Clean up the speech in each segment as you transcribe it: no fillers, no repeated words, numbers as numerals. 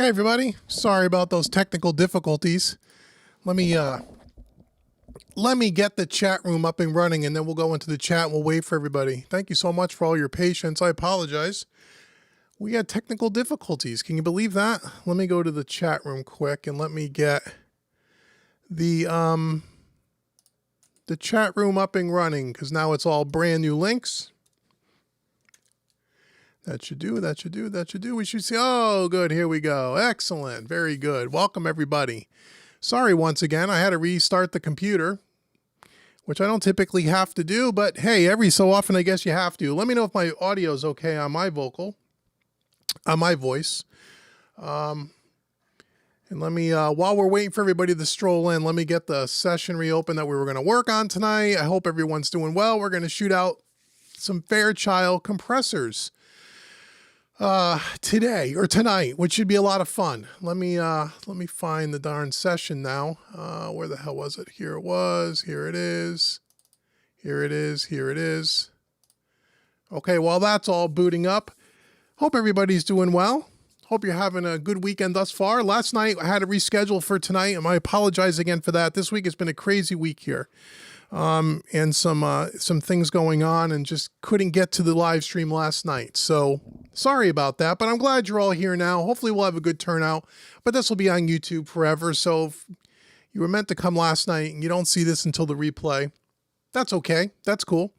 Hey everybody, sorry about those technical difficulties. Let me get the chat room up and running, and then we'll go into the chat and we'll wait for everybody. Thank you so much for all your patience. I apologize. We had technical difficulties. Can you believe that? Let me go to the chat room quick and let me get the chat room up and running, because now it's all brand new links. That should do. We should see. Oh, good. Here we go. Excellent. Very good. Welcome, everybody. Sorry once again. I had to restart the computer, which I don't typically have to do, but hey, every so often I guess you have to. Let me know if my audio is okay on my voice. And let me, while we're waiting for everybody to stroll in, let me get the session reopened that we were going to work on tonight. I hope everyone's doing well. We're going to shoot out some Fairchild compressors today or tonight, which should be a lot of fun. Let me find the darn session now. Where the hell was it? Here it was. Here it is. Here it is. Here it is. Okay, while that's all booting up, hope everybody's doing well. Hope you're having a good weekend thus far. Last night I had to reschedule for tonight, and I apologize again for that. This week has been a crazy week here. And some things going on, and just couldn't get to the live stream last night. So sorry about that, but I'm glad you're all here now. Hopefully we'll have a good turnout, but this will be on YouTube forever. So if you were meant to come last night and you don't see this until the replay, that's okay. That's cool.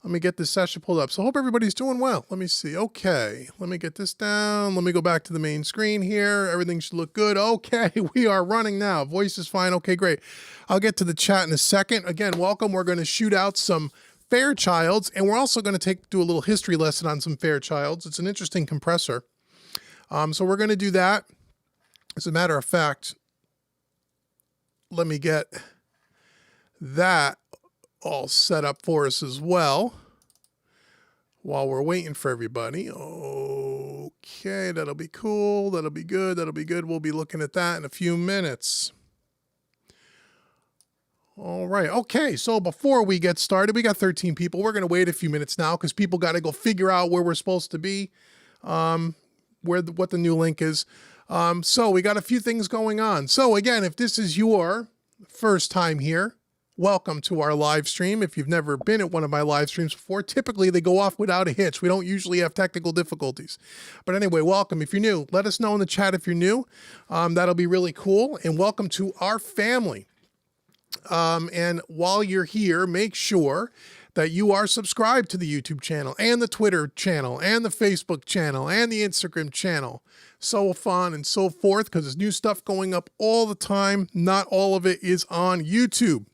Let me get this session pulled up. So I hope everybody's doing well. Let me see. Okay. Let me get this down. Let me go back to the main screen here. Everything should look good. Okay. We are running now. Voice is fine. Okay, great. I'll get to the chat in a second. Again, welcome. We're going to shoot out some Fairchilds, and we're also going to do a little history lesson on some Fairchilds. It's an interesting compressor. So we're going to do that. As a matter of fact, let me get that all set up for us as well while we're waiting for everybody. Okay, that'll be cool. That'll be good. That'll be good. We'll be looking at that in a few minutes. All right. Okay, so before we get started, we got 13 people. We're going to wait a few minutes now because people got to go figure out where we're supposed to be, what the new link is. So we got a few things going on. So again, if this is your first time here, welcome to our live stream. If you've never been at one of my live streams before, typically they go off without a hitch. We don't usually have technical difficulties. But anyway, welcome. If you're new, let us know in the chat if you're new. That'll be really cool. And welcome to our family. And while you're here, make sure that you are subscribed to the YouTube channel and the Twitter channel and the Facebook channel and the Instagram channel. So fun and so forth, because there's new stuff going up all the time. Not all of it is on YouTube.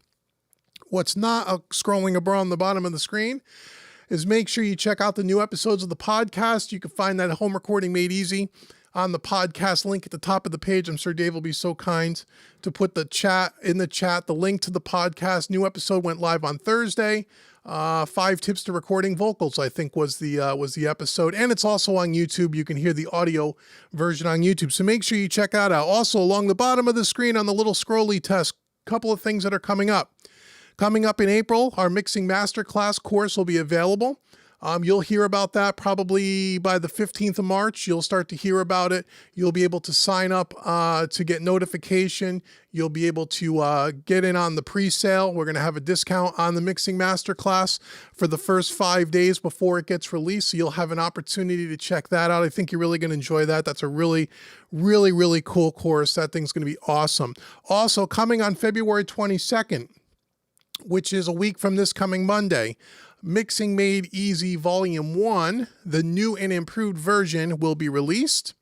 What's not scrolling above on the bottom of the screen is make sure you check out the new episodes of the podcast. You can find that at Home Recording Made Easy on the podcast link at the top of the page. I'm sure Dave will be so kind to put the link to the podcast. New episode went live on Thursday. 5 tips to recording vocals, I think was the episode. And it's also on YouTube. You can hear the audio version on YouTube. So make sure you check that out. Also, along the bottom of the screen on the little scrolly test, couple of things that are coming up. Coming up in April, our Mixing Masterclass course will be available. You'll hear about that probably by the 15th of March. You'll start to hear about it. You'll be able to sign up to get notification. You'll be able to get in on the pre-sale. We're going to have a discount on the Mixing Masterclass for the first 5 days before it gets released. So you'll have an opportunity to check that out. I think you're really going to enjoy that. That's a really, really, really cool course. That thing's going to be awesome. Also, coming on February 22nd, which is a week from this coming Monday, Mixing Made Easy Volume 1, the new and improved version, will be released.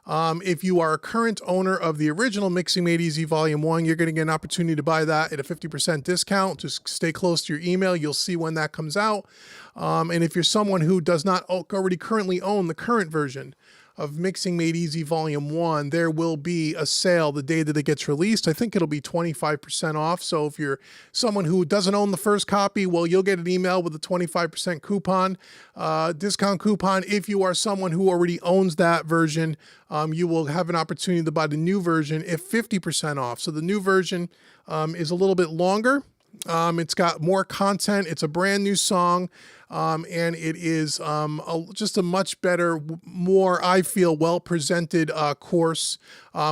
If you are a current owner of the original Mixing Made Easy Volume 1, you're going to get an opportunity to buy that at a 50% discount. Just stay close to your email. You'll see when that comes out. And if you're someone who does not already currently own the current version of Mixing Made Easy Volume 1, there will be a sale the day that it gets released. I think it'll be 25% off. So if you're someone who doesn't own the first copy, well, you'll get an email with a 25% coupon, discount coupon. If you are someone who already owns that version, you will have an opportunity to buy the new version at 50% off. So the new version is a little bit longer. It's got more content. It's a brand new song. And it is just a much better, more, I feel, well-presented course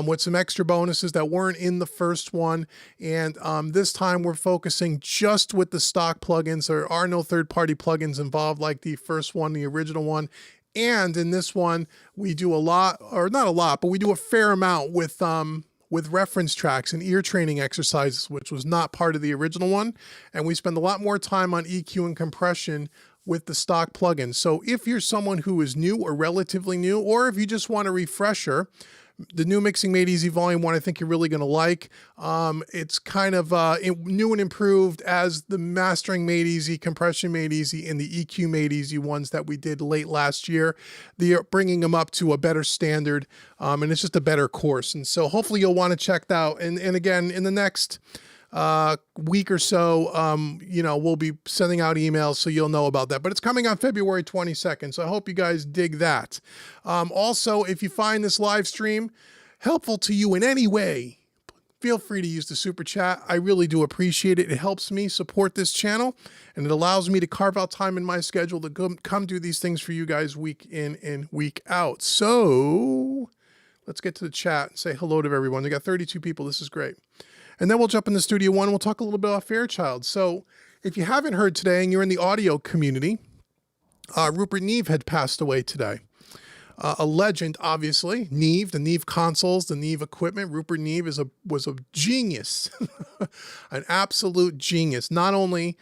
with some extra bonuses that weren't in the first one. And this time we're focusing just with the stock plugins. There are no third-party plugins involved like the first one, the original one. And in this one, we do a lot, or not a lot, but we do a fair amount with reference tracks and ear training exercises, which was not part of the original one. And we spend a lot more time on EQ and compression with the stock plugins. So if you're someone who is new or relatively new, or if you just want a refresher, the new Mixing Made Easy Volume 1, I think you're really going to like. It's kind of new and improved as the Mastering Made Easy, Compression Made Easy, and the EQ Made Easy ones that we did late last year. They're bringing them up to a better standard, and it's just a better course. And so hopefully you'll want to check that out. And again, in the next week or so, you know, we'll be sending out emails so you'll know about that, but it's coming on February 22nd. So I hope you guys dig that. Also, if you find this live stream helpful to you in any way, feel free to use the super chat. I really do appreciate it. It helps me support this channel, and it allows me to carve out time in my schedule to come do these things for you guys week in and week out. So let's get to the chat and say hello to everyone. We got 32 people. This is great. And then we'll jump into Studio One. We'll talk a little bit about Fairchild. So if you haven't heard today and you're in the audio community, Rupert Neve had passed away today. A legend, obviously. Neve, the Neve consoles, the Neve equipment. Rupert Neve was a genius, an absolute genius. Not only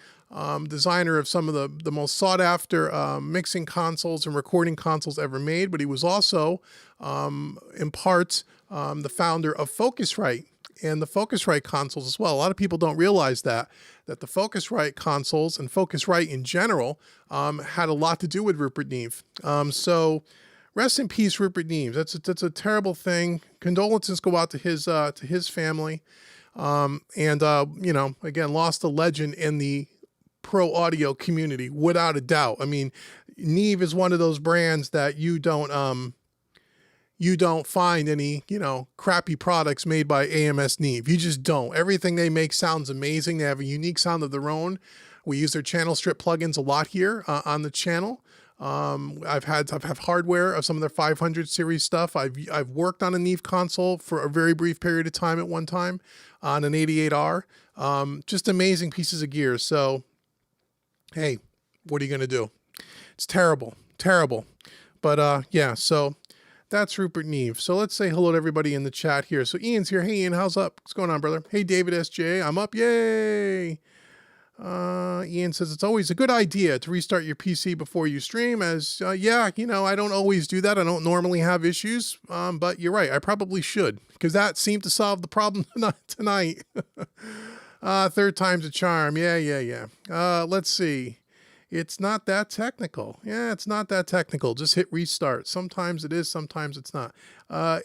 designer of some of the most sought after mixing consoles and recording consoles ever made, but he was also, in part, the founder of Focusrite and the Focusrite consoles as well. A lot of people don't realize that the Focusrite consoles and Focusrite in general had a lot to do with Rupert Neve. So rest in peace, Rupert Neve. That's a terrible thing. Condolences go out to his family. You know, again, lost a legend in the pro audio community without a doubt. I mean, Neve is one of those brands that you don't find any, you know, crappy products made by AMS Neve. You just don't. Everything they make sounds amazing. They have a unique sound of their own. We use their channel strip plugins a lot here on the channel. I've had hardware of some of their 500 series stuff. I've worked on a Neve console for a very brief period of time at one time on an 88R. Just amazing pieces of gear. So, hey, what are you going to do? It's terrible, terrible. But yeah, so that's Rupert Neve. So let's say hello to everybody in the chat here. So Ian's here. Hey, Ian, how's up? What's going on, brother? Hey, David SJ, I'm up. Yay. Ian says it's always a good idea to restart your PC before you stream yeah, you know, I don't always do that. I don't normally have issues, but you're right. I probably should, because that seemed to solve the problem tonight. Third time's a charm. Yeah. Let's see. It's not that technical. Yeah, it's not that technical. Just hit restart. Sometimes it is, sometimes it's not.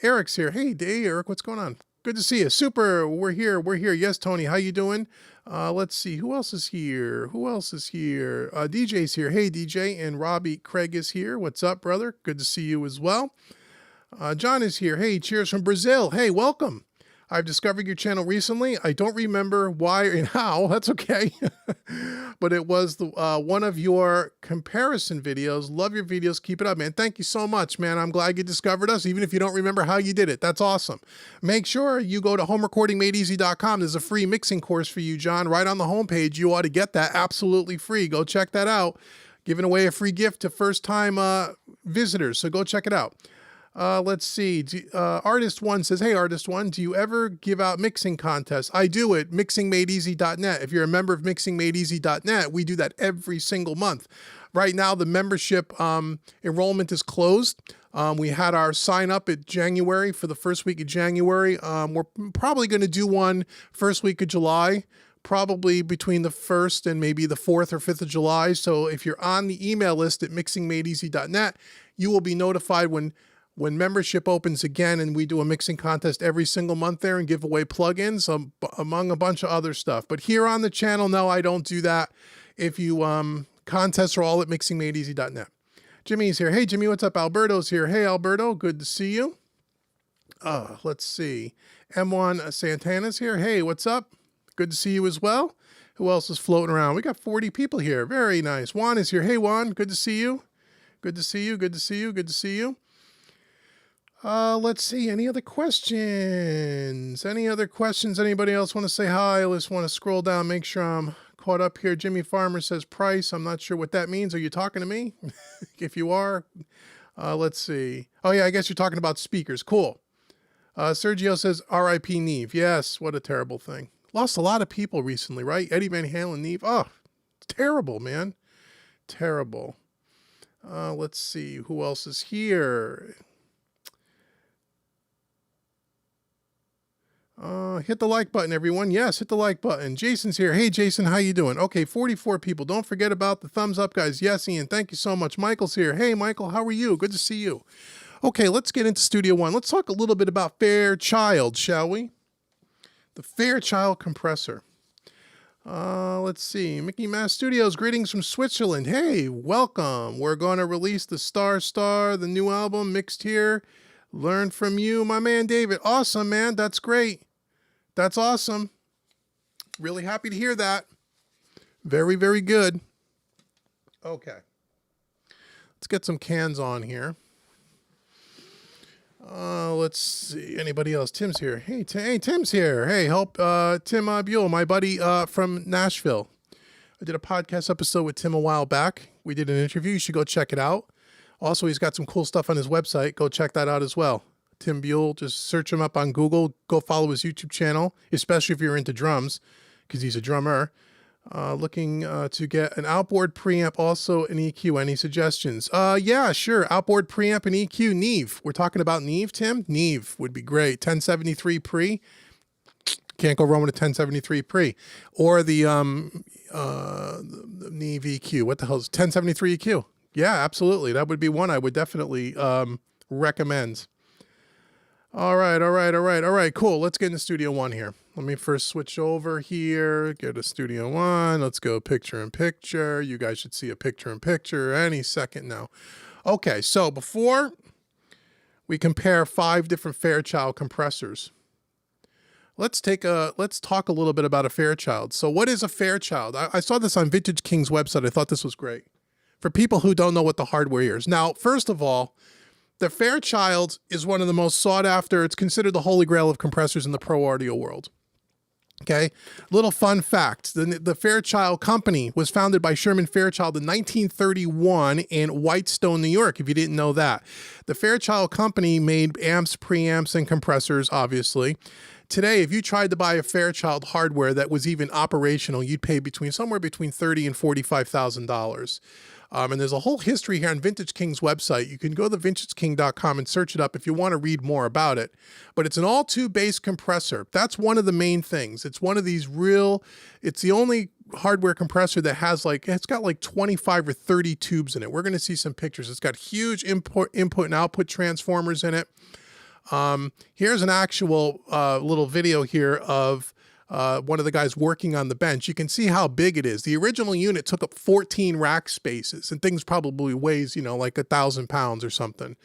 Eric's here. Hey, Eric, what's going on? Good to see you. Super. We're here. Yes, Tony, how you doing? Let's see. Who else is here? DJ's here. Hey, DJ. And Robbie Craig is here. What's up, brother? Good to see you as well. John is here. Hey, cheers from Brazil. Hey, welcome. I've discovered your channel recently. I don't remember why and how. That's okay. But it was one of your comparison videos. Love your videos. Keep it up, man. Thank you so much, man. I'm glad you discovered us, even if you don't remember how you did it. That's awesome. Make sure you go to homerecordingmadeeasy.com. There's a free mixing course for you, John. Right on the homepage. You ought to get that absolutely free. Go check that out. Giving away a free gift to first-time visitors. So go check it out. Let's see. Artist One says, hey, Artist One, do you ever give out mixing contests? I do at mixingmadeeasy.net. If you're a member of mixingmadeeasy.net, we do that every single month. Right now, the membership enrollment is closed. We had our sign up at January for the first week of January. We're probably going to do one first week of July, probably between the 1st and maybe the 4th or 5th of July. So if you're on the email list at mixingmadeeasy.net, you will be notified when membership opens again, and we do a mixing contest every single month there and give away plugins among a bunch of other stuff. But here on the channel, no, I don't do that. If you contests are all at mixingmadeeasy.net. Jimmy's here. Hey, Jimmy, what's up? Alberto's here. Hey, Alberto, good to see you. Let's see. M1 Santana's here. Hey, what's up? Good to see you as well. Who else is floating around? We got 40 people here. Very nice. Juan is here. Hey, Juan. Good to see you. Good to see you. Good to see you. Good to see you. Let's see. Any other questions? Any other questions? Anybody else want to say hi? I just want to scroll down, make sure I'm caught up here. Jimmy Farmer says price. I'm not sure what that means. Are you talking to me? If you are, let's see. Oh, yeah, I guess you're talking about speakers. Cool. Sergio says RIP Neve. Yes, what a terrible thing. Lost a lot of people recently, right? Eddie Van Halen, Neve. Oh, terrible, man. Terrible. Let's see. Who else is here? Hit the like button, everyone. Yes, hit the like button. Jason's here. Hey, Jason, how you doing? Okay, 44 people. Don't forget about the thumbs up, guys. Yes, Ian, thank you so much. Michael's here. Hey, Michael, how are you? Good to see you. Okay, let's get into Studio One. Let's talk a little bit about Fairchild, shall we? The Fairchild Compressor. Let's see. Mickey Mouse Studios, greetings from Switzerland. Hey, welcome. We're going to release the Star, the new album, mixed here. Learn from you, my man David. Awesome, man. That's great. That's awesome. Really happy to hear that. Very, very good. Okay. Let's get some cans on here. Let's see. Anybody else? Tim's here. Hey, Tim's here. Hey, help Tim Buell, my buddy from Nashville. I did a podcast episode with Tim a while back. We did an interview. You should go check it out. Also, he's got some cool stuff on his website. Go check that out as well. Tim Buell, just search him up on Google. Go follow his YouTube channel, especially if you're into drums, because he's a drummer. Looking to get an outboard preamp, also an EQ. Any suggestions? Yeah, sure. Outboard preamp and EQ. Neve. We're talking about Neve, Tim? Neve would be great. 1073 pre. Can't go wrong with a 1073 pre. Or the Neve EQ. What the hell is 1073 EQ? Yeah, absolutely. That would be one I would definitely recommend. All right, cool. Let's get into Studio One here. Let me first switch over here, get a Studio One. Let's go picture in picture. You guys should see a picture in picture any second now. Okay, so before we compare 5 different Fairchild compressors, let's talk a little bit about a Fairchild. So what is a Fairchild? I saw this on Vintage King's website. I thought this was great for people who don't know what the hardware is. Now, first of all, the Fairchild is one of the most sought after. It's considered the holy grail of compressors in the pro audio world. Okay, little fun fact. The Fairchild Company was founded by Sherman Fairchild in 1931 in Whitestone, New York, if you didn't know that. The Fairchild Company made amps, preamps, and compressors, obviously. Today, if you tried to buy a Fairchild hardware that was even operational, you'd pay somewhere between $30,000 and $45,000. And there's a whole history here on Vintage King's website. You can go to vintageking.com and search it up if you want to read more about it. But it's an all-tube bass compressor. That's one of the main things. It's one of these it's the only hardware compressor that has it's got like 25 or 30 tubes in it. We're going to see some pictures. It's got huge input and output transformers in it. Here's an actual little video here of one of the guys working on the bench. You can see how big it is. The original unit took up 14 rack spaces, and things probably weighs, like 1,000 pounds or something.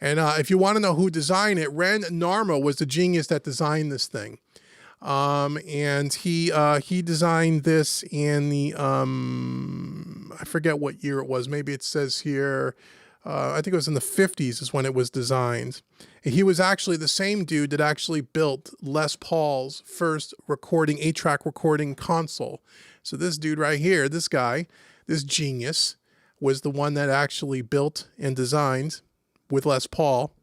And if you want to know who designed it, Ren Narma was the genius that designed this thing. And he designed this in the, I forget what year it was. Maybe it says here, I think it was in the 50s is when it was designed. And he was actually the same dude that actually built Les Paul's first 8-track recording console. So this dude right here, this guy, this genius, was the one that actually built and designed with Les Paul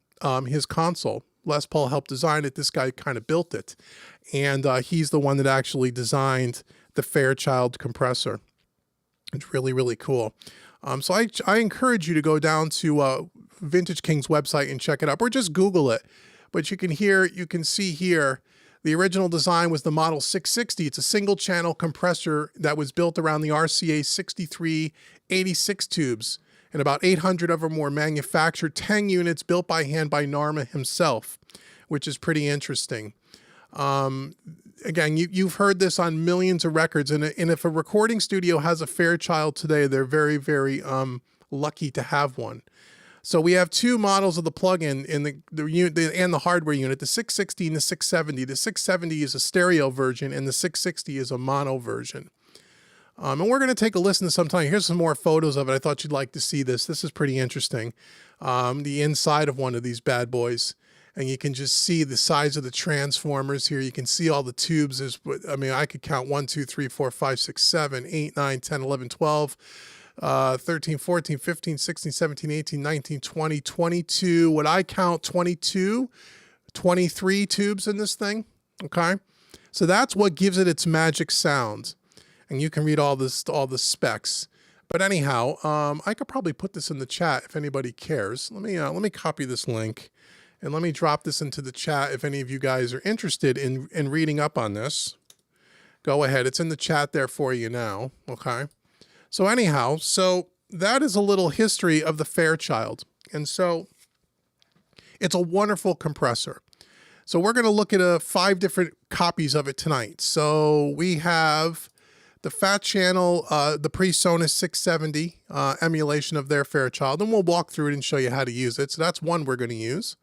his console. Les Paul helped design it. This guy kind of built it. And he's the one that actually designed the Fairchild compressor. It's really, really cool. So I encourage you to go down to Vintage King's website and check it up, or just Google it. But you can see here, the original design was the Model 660. It's a single channel compressor that was built around the RCA 6386 tubes, and about 800 of them were manufactured, 10 units built by hand by Narma himself, which is pretty interesting. Again, you've heard this on millions of records, and if a recording studio has a Fairchild today, they're very, very lucky to have one. So we have 2 models of the plug-in in the unit and the hardware unit, the 660 and the 670. The 670 is a stereo version, and the 660 is a mono version. And we're going to take a listen to sometime. Here's some more photos of it. I thought you'd like to see this. This is pretty interesting. The inside of one of these bad boys. And you can just see the size of the transformers here. You can see all the tubes. I mean, I could count 1, 2, 3, 4, 5, 6, 7, 8, 9, 10, 11, 12, 13, 14, 15, 16, 17, 18, 19, 20, 22. Would I count 22, 23 tubes in this thing? Okay. So that's what gives it its magic sound. And you can read all the specs. But anyhow, I could probably put this in the chat if anybody cares. Let me copy this link. And let me drop this into the chat if any of you guys are interested in reading up on this. Go ahead. It's in the chat there for you now. Okay. So anyhow, so that is a little history of the Fairchild. And so it's a wonderful compressor. So we're going to look at 5 different copies of it tonight. So we have the Fat Channel, the PreSonus 670 emulation of their Fairchild. And we'll walk through it and show you how to use it. So that's one we're going to use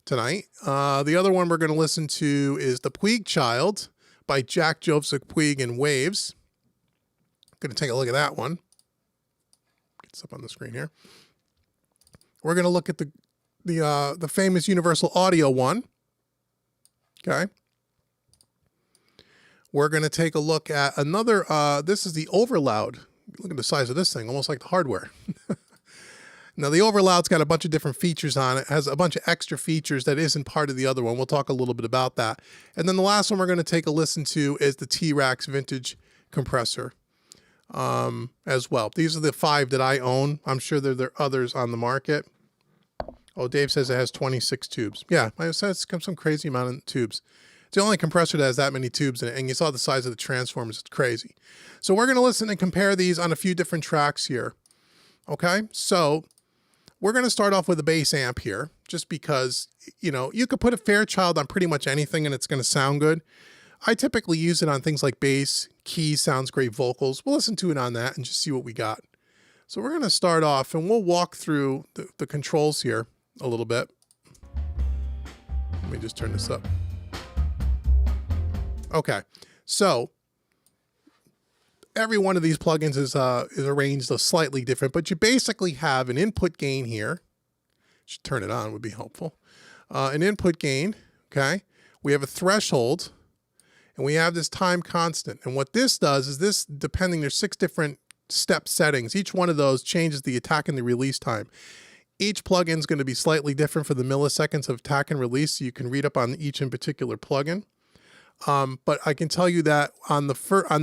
tonight. The other one we're going to listen to is the Puig Child by Jack Joseph Puig and Waves. I'm going to take a look at that one. Get this up on the screen here. We're going to look at the famous Universal Audio one. Okay. We're going to take a look at another. This is the Overloud. Look at the size of this thing, almost like the hardware. Now, the Overloud's got a bunch of different features on it. It has a bunch of extra features that isn't part of the other one. We'll talk a little bit about that. And then the last one we're going to take a listen to is the T-Rax Vintage Compressor as well. These are the 5 that I own. I'm sure there are others on the market. Oh, Dave says it has 26 tubes. Yeah, it says some crazy amount of tubes. It's the only compressor that has that many tubes in it, and you saw the size of the transformers. It's crazy. So we're going to listen and compare these on a few different tracks here. Okay, so we're going to start off with a bass amp here, just because, you know, you could put a Fairchild on pretty much anything and it's going to sound good. I typically use it on things like bass, keys, sounds great, vocals. We'll listen to it on that and just see what we got. So we're going to start off and we'll walk through the controls here a little bit. Let me just turn this up. Okay, so every one of these plugins is arranged slightly different, but you basically have an input gain here. Should turn it on, would be helpful. An input gain, okay? We have a threshold, and we have this time constant. And what this does is this, there's 6 different step settings. Each one of those changes the attack and the release time. Each plugin is going to be slightly different for the milliseconds of attack and release, so you can read up on each in particular plugin. But I can tell you that on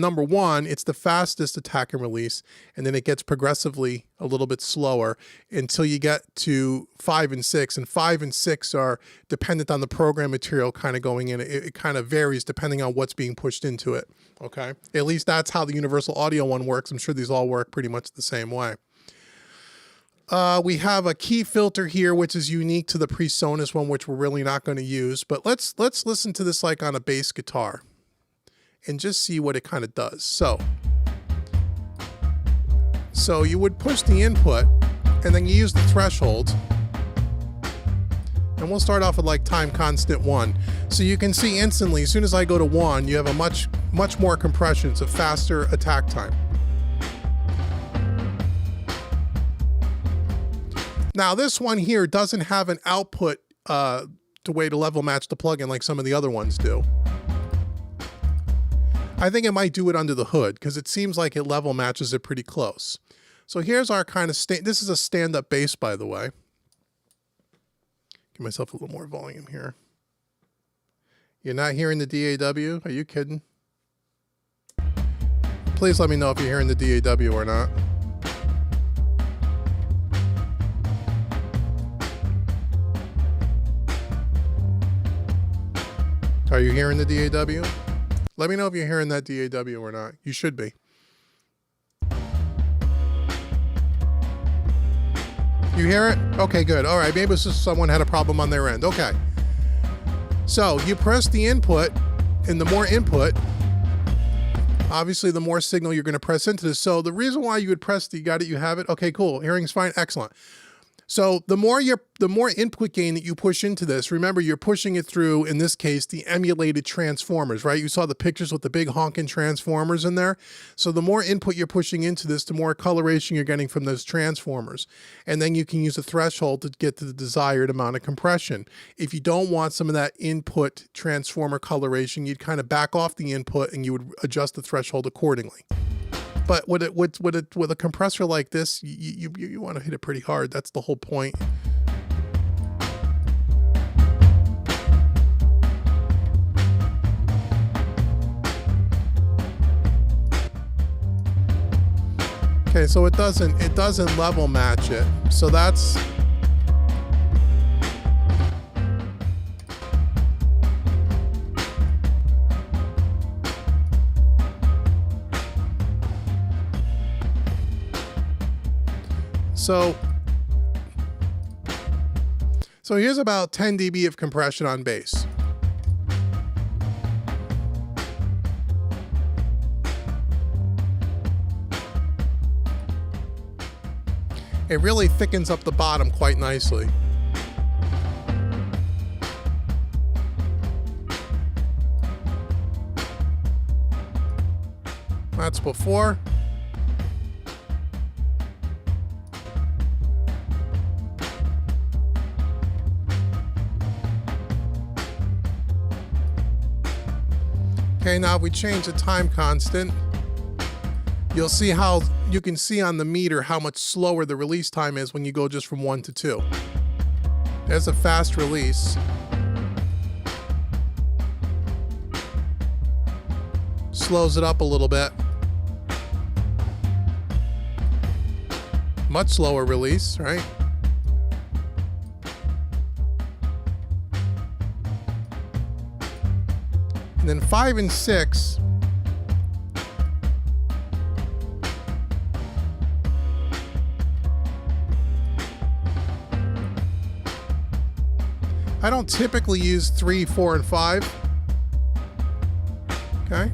number 1, it's the fastest attack and release, and then it gets progressively a little bit slower until you get to 5 and 6. And 5 and 6 are dependent on the program material kind of going in. It kind of varies depending on what's being pushed into it. Okay, at least that's how the Universal Audio one works. I'm sure these all work pretty much the same way. We have a key filter here, which is unique to the PreSonus one, which we're really not going to use. But let's listen to this like on a bass guitar and just see what it kind of does. So you would push the input and then you use the threshold. And we'll start off with like time constant 1. So you can see instantly, as soon as I go to 1, you have a much more compression. It's a faster attack time. Now, this one here doesn't have an output to level match the plugin like some of the other ones do. I think it might do it under the hood because it seems like it level matches it pretty close. So here's our kind of this is a stand-up bass, by the way. Give myself a little more volume here. You're not hearing the DAW? Are you kidding? Please let me know if you're hearing the DAW or not. Are you hearing the DAW? Let me know if you're hearing that DAW or not. You should be. You hear it? Okay, good. All right, maybe it's just someone had a problem on their end. Okay. So you press the input, and the more input, obviously the more signal you're going to press into this. So the reason why you would press you have it? Okay, cool. Hearing's fine. Excellent. So the more input gain that you push into this, remember you're pushing it through, in this case, the emulated transformers, right? You saw the pictures with the big honking transformers in there. So the more input you're pushing into this, the more coloration you're getting from those transformers. And then you can use a threshold to get to the desired amount of compression. If you don't want some of that input transformer coloration, you'd kind of back off the input and you would adjust the threshold accordingly. But with a compressor like this, you want to hit it pretty hard. That's the whole point. Okay, so it doesn't level match it. So that's So here's about 10 dB of compression on bass. It really thickens up the bottom quite nicely. That's before. Okay, now if we change the time constant, you'll see how you can see on the meter how much slower the release time is when you go just from 1 to 2. There's a fast release. Slows it up a little bit. Much slower release, right? And then 5 and 6, I don't typically use 3, 4, and 5. Okay.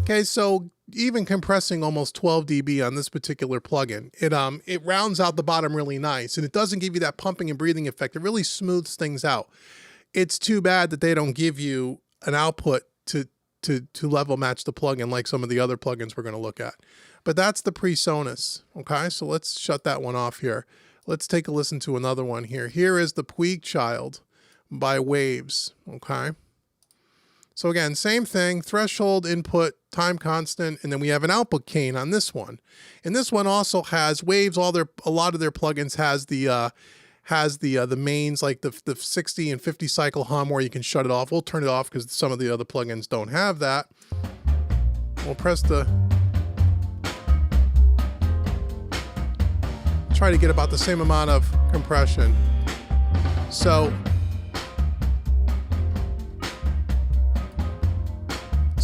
Okay, so even compressing almost 12 dB on this particular plugin, it rounds out the bottom really nice, and it doesn't give you that pumping and breathing effect. It really smooths things out. It's too bad that they don't give you an output to level match the plugin like some of the other plugins we're going to look at. But that's the PreSonus. Okay, so let's shut that one off here. Let's take a listen to another one here. Here is the Fairchild by Waves. Okay. So again, same thing, threshold, input, time constant, and then we have an output gain on this one. And this one also has Waves. A lot of their plugins has the mains, like the 60 and 50 cycle hum where you can shut it off. We'll turn it off because some of the other plugins don't have that. We'll press try to get about the same amount of compression. So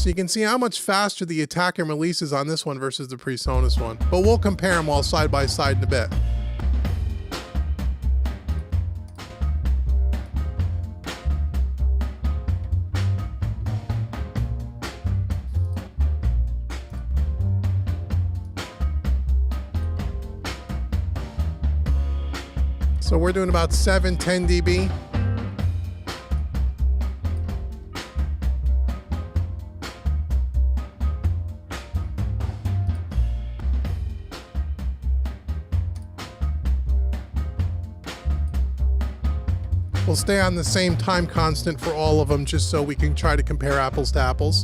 you can see how much faster the attack and release is on this one versus the PreSonus one. But we'll compare them all side by side in a bit. So we're doing about 7, 10 dB. We'll stay on the same time constant for all of them just so we can try to compare apples to apples.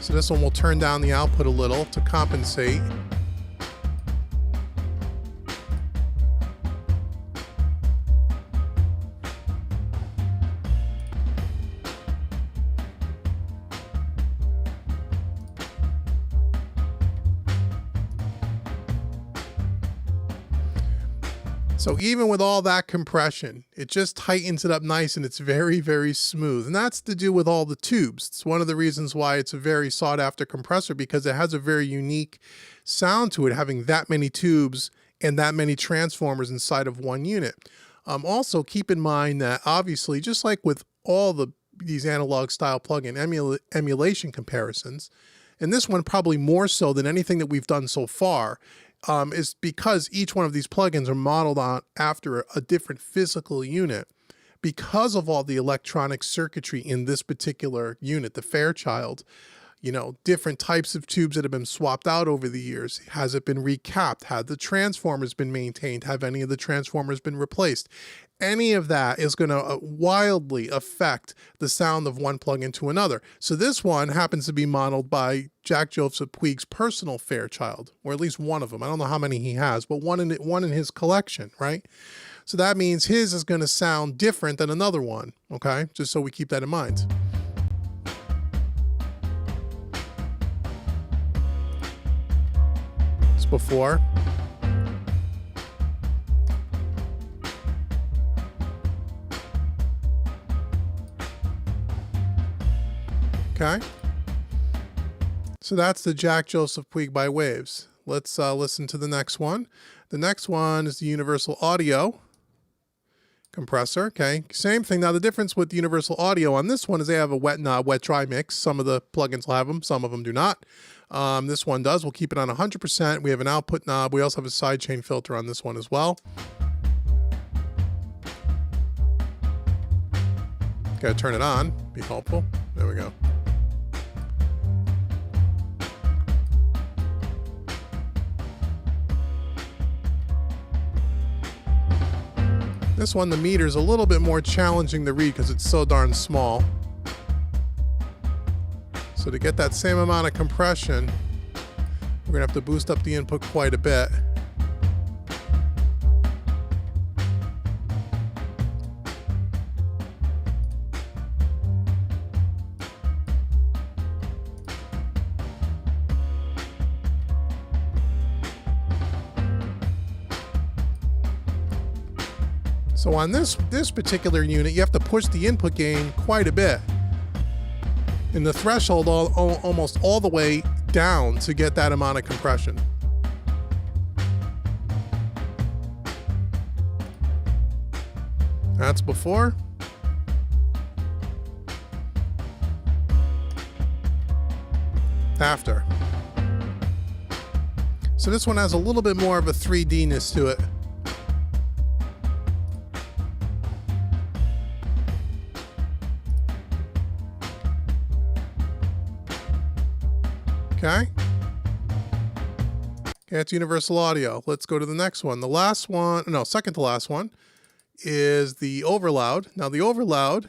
So this one will turn down the output a little to compensate. So even with all that compression, it just tightens it up nice and it's very, very smooth. And that's to do with all the tubes. It's one of the reasons why it's a very sought after compressor, because it has a very unique sound to it, having that many tubes and that many transformers inside of one unit. Also, keep in mind that obviously, just like with all these analog style plugin emulation comparisons, and this one probably more so than anything that we've done so far, is because each one of these plugins are modeled on after a different physical unit. Because of all the electronic circuitry in this particular unit, the Fairchild, you know, different types of tubes that have been swapped out over the years. Has it been recapped? Have the transformers been maintained? Have any of the transformers been replaced? Any of that is going to wildly affect the sound of one plugin to another. So this one happens to be modeled by Jack Joseph Puig's personal Fairchild, or at least one of them. I don't know how many he has, but one in his collection, right? So that means his is going to sound different than another one, okay? Just so we keep that in mind. Before. Okay. So that's the Jack Joseph Puig by Waves. Let's listen to the next one. The next one is the Universal Audio compressor. Okay, same thing. Now the difference with the Universal Audio on this one is they have a wet dry mix. Some of the plugins will have them, some of them do not. This one does. We'll keep it on 100%. We have an output knob. We also have a sidechain filter on this one as well. Gotta turn it on, be helpful. There we go. This one, the meter is a little bit more challenging to read because it's so darn small. So to get that same amount of compression, we're gonna have to boost up the input quite a bit. So on this particular unit, you have to push the input gain quite a bit, and the threshold almost all the way down to get that amount of compression. That's before. After. So this one has a little bit more of a 3D-ness to it. Okay. That's Universal Audio. Let's go to the next one. The last one, no, second to last one is the Overloud. Now the Overloud,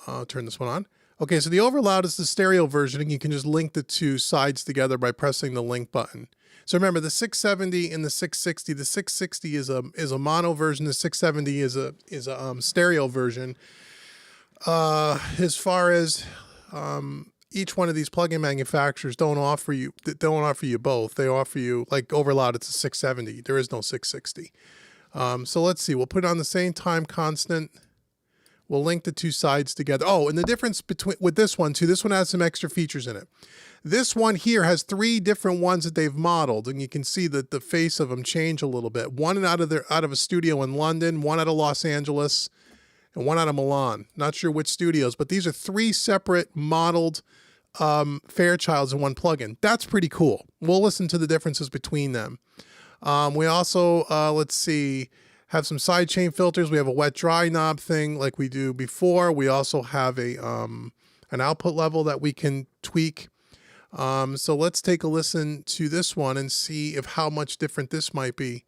I'll turn this one on. Okay, so the Overloud is the stereo version, and you can just link the two sides together by pressing the link button. So remember, the 670 and the 660. The 660 is a mono version. The 670 is a stereo version. As far as each one of these plugin manufacturers don't offer you both. They offer you, like Overloud, it's a 670. There is no 660. So let's see. We'll put it on the same time constant. We'll link the two sides together. Oh, and the difference with this one too, this one has some extra features in it. This one here has three different ones that they've modeled, and you can see that the face of them change a little bit. One out of a studio in London, one out of Los Angeles, and one out of Milan. Not sure which studios, but these are three separate modeled Fairchilds in one plugin. That's pretty cool. We'll listen to the differences between them. We also, let's see, have some sidechain filters. We have a wet dry knob thing like we do before. We also have an output level that we can tweak. So let's take a listen to this one and see if how much different this might be.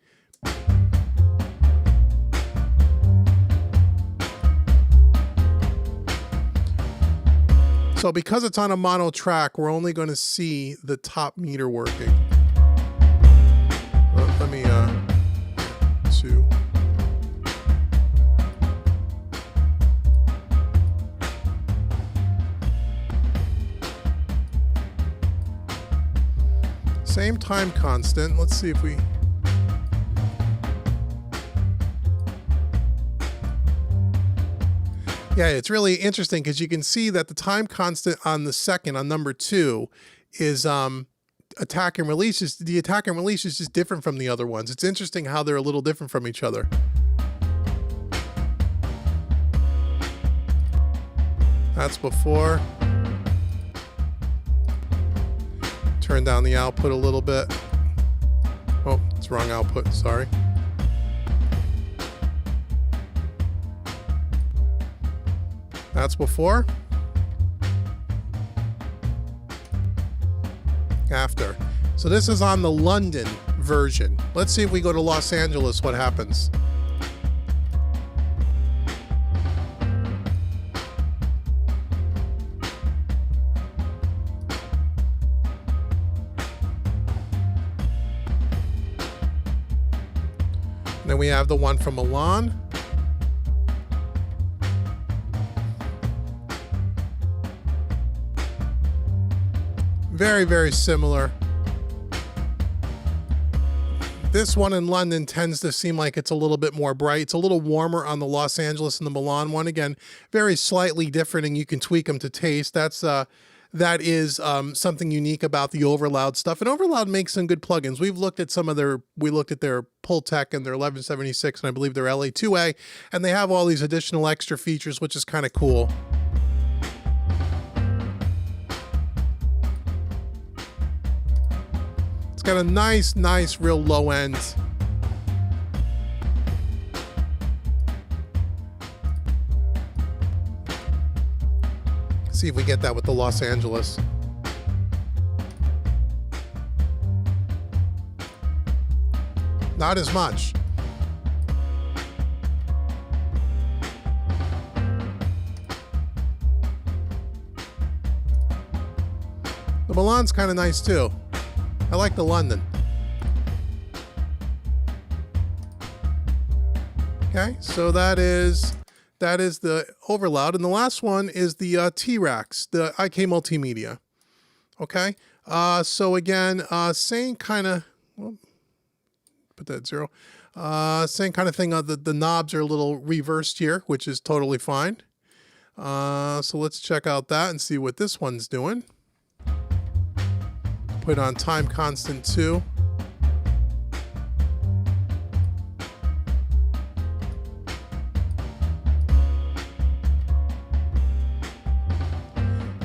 So because it's on a mono track, we're only going to see the top meter working. Let me, two. Same time constant. Let's see if we... Yeah, it's really interesting because you can see that the time constant on the second, on number 2, is attack and release. The attack and release is just different from the other ones. It's interesting how they're a little different from each other. That's before. Turn down the output a little bit. Oh, it's wrong output, sorry. That's before. After. So this is on the London version. Let's see if we go to Los Angeles, what happens. Then we have the one from Milan. Very, very similar. This one in London tends to seem like it's a little bit more bright. It's a little warmer on the Los Angeles and the Milan one. Again, very slightly different, and you can tweak them to taste. That is something unique about the Overloud stuff. And Overloud makes some good plugins. We looked at their Pultec and their 1176, and I believe their LA2A, and they have all these additional extra features, which is kind of cool. It's got a nice, real low end. See if we get that with the Los Angeles. Not as much. The Milan's kind of nice too. I like the London. Okay, so that is the Overloud, and the last one is the T-Rax, the IK Multimedia. Okay, so again, same kind of, well, put that at 0. Same kind of thing. The knobs are a little reversed here, which is totally fine. So let's check out that and see what this one's doing. Put on time constant 2.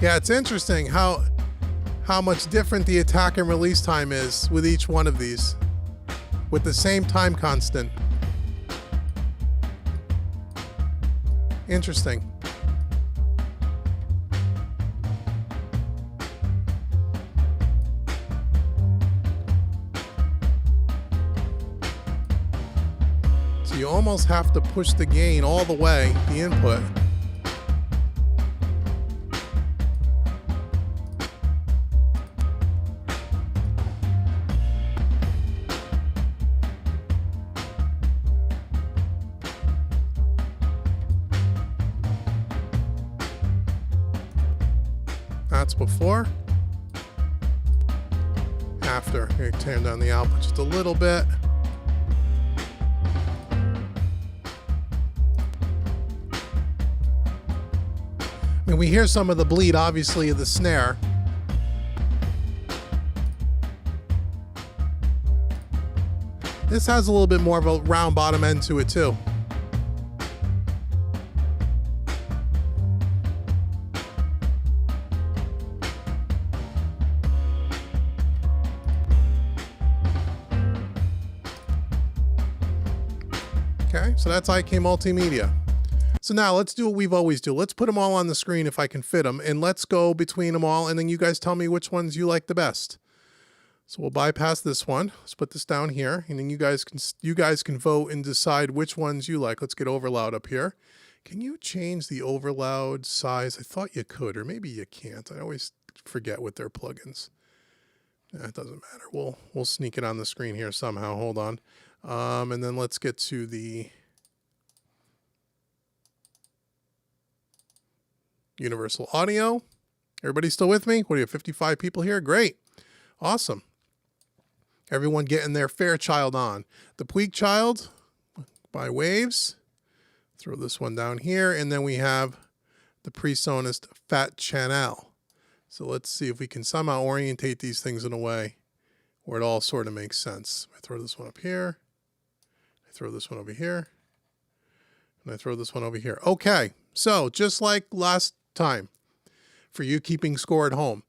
Yeah, it's interesting how much different the attack and release time is with each one of these, with the same time constant. Interesting. So you almost have to push the gain all the way, the input. That's before. After. Here, turn down the output just a little bit. I mean, we hear some of the bleed, obviously, of the snare. This has a little bit more of a round bottom end to it, too. Okay, so that's IK Multimedia. So now let's do what we've always do. Let's put them all on the screen if I can fit them, and let's go between them all, and then you guys tell me which ones you like the best. So we'll bypass this one. Let's put this down here, and then you guys can vote and decide which ones you like. Let's get Overloud up here. Can you change the Overloud size? I thought you could, or maybe you can't. I always forget with their plugins. It doesn't matter. We'll sneak it on the screen here somehow. Hold on. And then let's get to the Universal Audio. Everybody still with me? What do you have, 55 people here? Great. Awesome. Everyone getting their Fairchild on. The Puigchild by Waves. Throw this one down here. And then we have the PreSonus Fat Channel. So let's see if we can somehow orientate these things in a way where it all sort of makes sense. I throw this one up here. I throw this one over here. And I throw this one over here. Okay. So just like last time for you keeping score at home.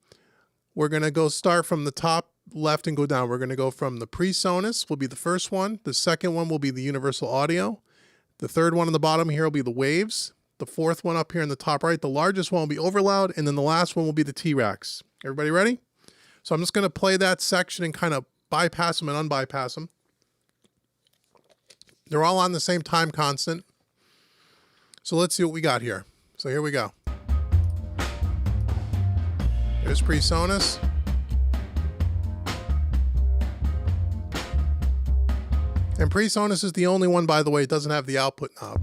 We're going to go start from the top left and go down. We're going to go from the PreSonus will be the first one. The second one will be the universal audio. The third one on the bottom here will be the waves. The fourth one up here in the top right, the largest one will be overloud. And then the last one will be the T-Rex. Everybody ready? So I'm just going to play that section and kind of bypass them and unbypass them. They're all on the same time constant. So let's see what we got here. So here we go. There's PreSonus. And PreSonus is the only one, by the way, it doesn't have the output knob.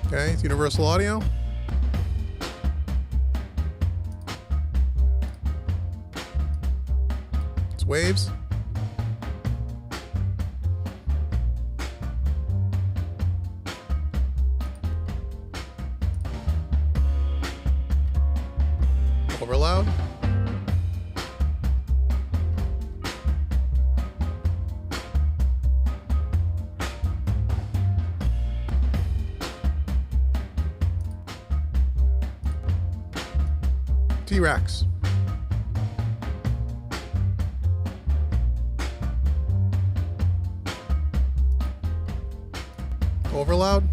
Okay, it's universal audio. It's waves. Overloud. T-Rex. Overloud.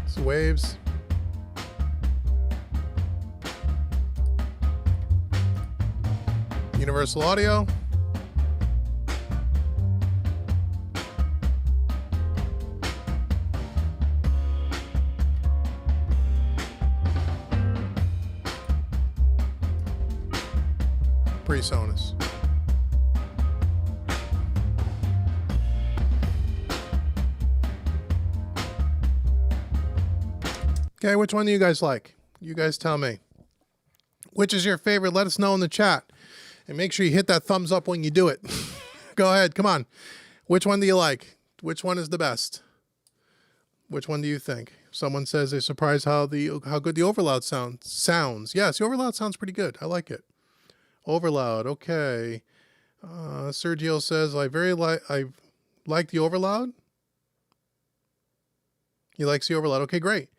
It's waves. Universal audio. PreSonus. Okay, which one do you guys like? You guys tell me. Which is your favorite? Let us know in the chat. And make sure you hit that thumbs up when you do it. Go ahead, come on. Which one do you like? Which one is the best? Which one do you think? Someone says they're surprised how good the overloud sounds. Yes, the overloud sounds pretty good. I like it. Overloud, okay. Sergio says I like the overloud. He likes the overloud. Okay, great.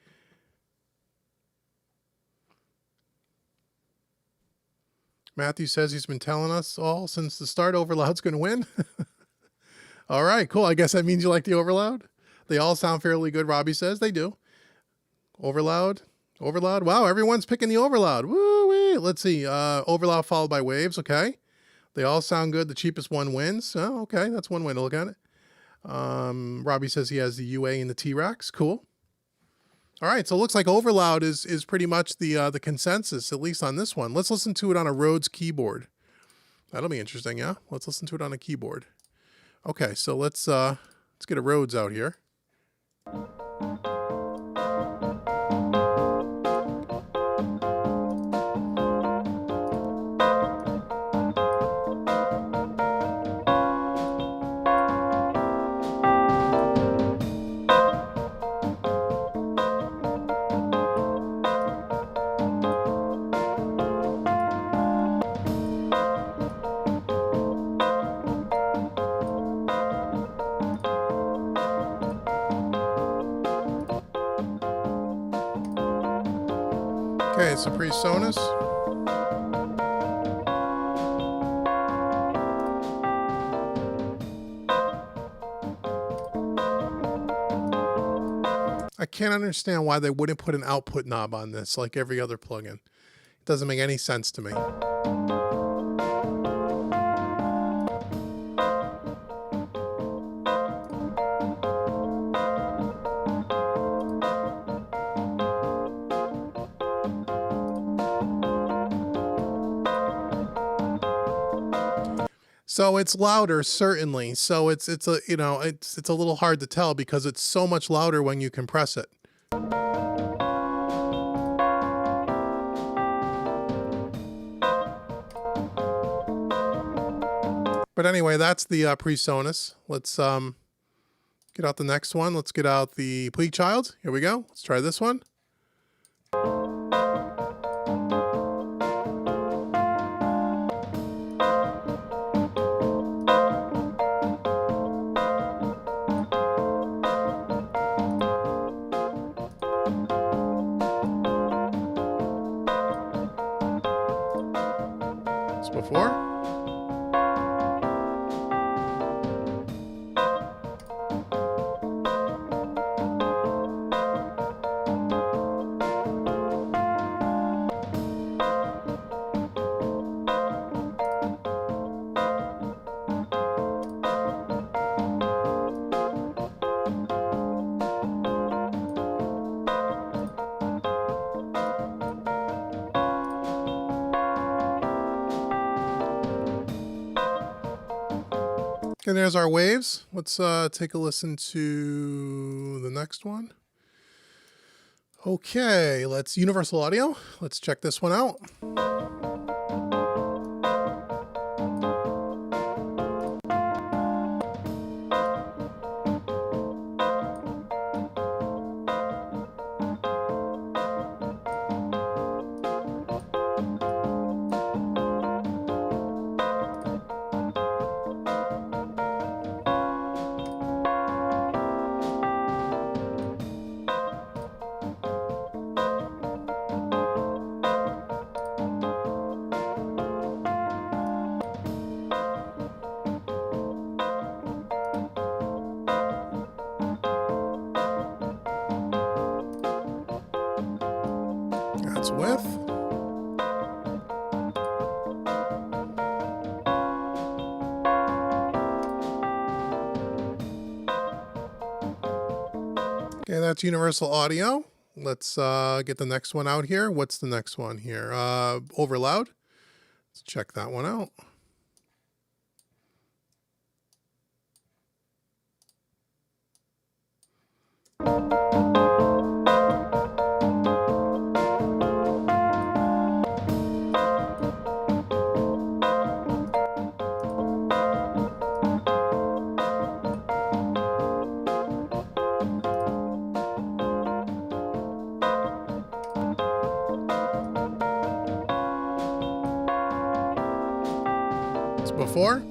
Matthew says he's been telling us all since the start overloud's going to win. All right, cool. I guess that means you like the overloud. They all sound fairly good, Robbie says. They do. Overloud. Overloud. Wow, everyone's picking the overloud. Woo-wee. Let's see. Overloud followed by waves. Okay. They all sound good. The cheapest one wins. Oh, okay. That's one way to look at it. Robbie says he has the UA and the T-Rex. Cool. All right, so it looks like overloud is pretty much the consensus, at least on this one. Let's listen to it on a Rhodes keyboard. That'll be interesting, yeah? Let's listen to it on a keyboard. Okay, so let's get a Rhodes out here. Okay, it's a PreSonus. I can't understand why they wouldn't put an output knob on this like every other plugin. It doesn't make any sense to me. So it's louder, certainly. So it's a, you know, it's a little hard to tell because it's so much louder when you compress it. But anyway, that's the PreSonus. Let's get out the next one. Let's get out the Fairchild. Here we go. Let's try this one. It's before. Okay, there's our waves. Let's take a listen to the next one. Okay, let's universal audio. Let's check this one out. That's with. Okay, that's universal audio. Let's get the next one out here. What's the next one here? Over loud. Let's check that one out. It's before.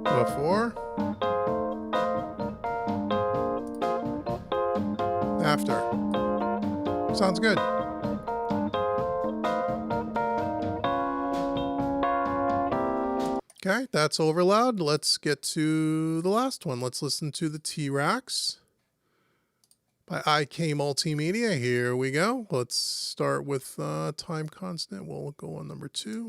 Before. After. Sounds good. Okay, that's over loud. Let's get to the last one. Let's listen to the T-Rex by IK Multimedia. Here we go. Let's start with time constant. We'll go on number 2.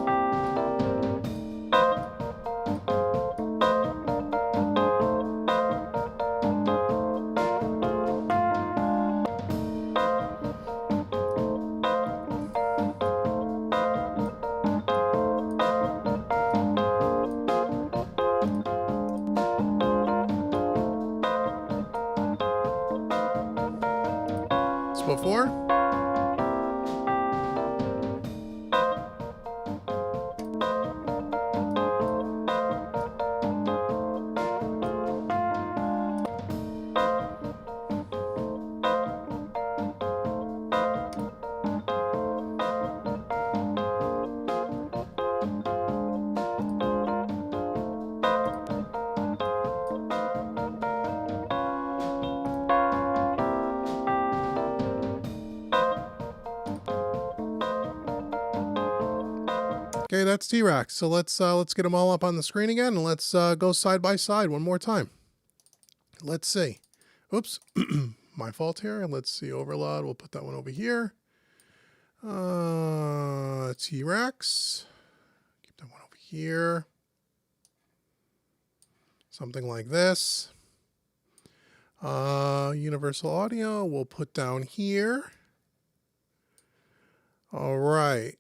Before. Okay, that's T-Rex. So let's get them all up on the screen again, and let's go side by side one more time. Let's see. Oops, my fault here. Let's see, overload. We'll put that one over here. T-Rex. Keep that one over here. Something like this. Universal audio. We'll put down here. All right.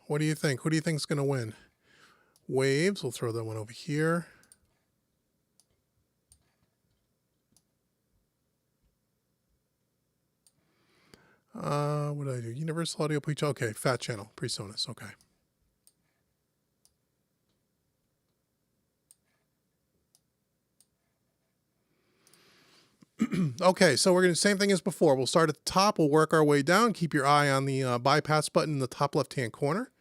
What do you think? Who do you think is going to win? Waves. We'll throw that one over here. What did I do? Universal Audio Preach. Okay, Fat Channel, PreSonus. Okay. Okay, so we're going to do the same thing as before. We'll start at the top. We'll work our way down. Keep your eye on the bypass button in the top left-hand corner.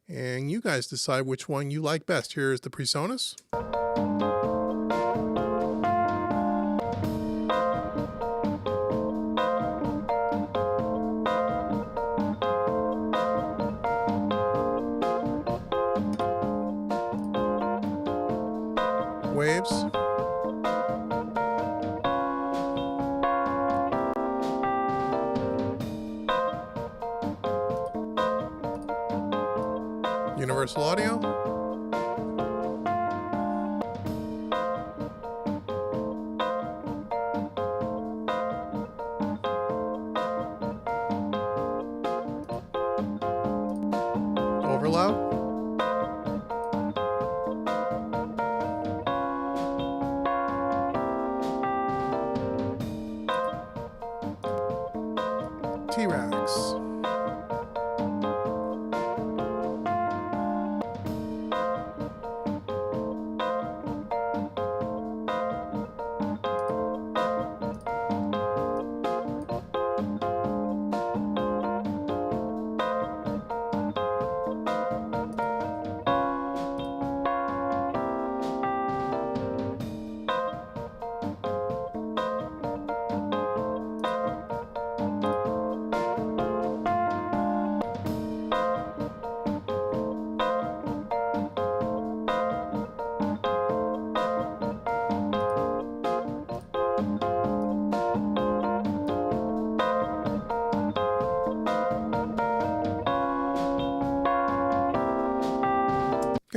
And you guys decide which one you like best. Here's the PreSonus. Waves. Universal Audio. Overloud. T-Rex.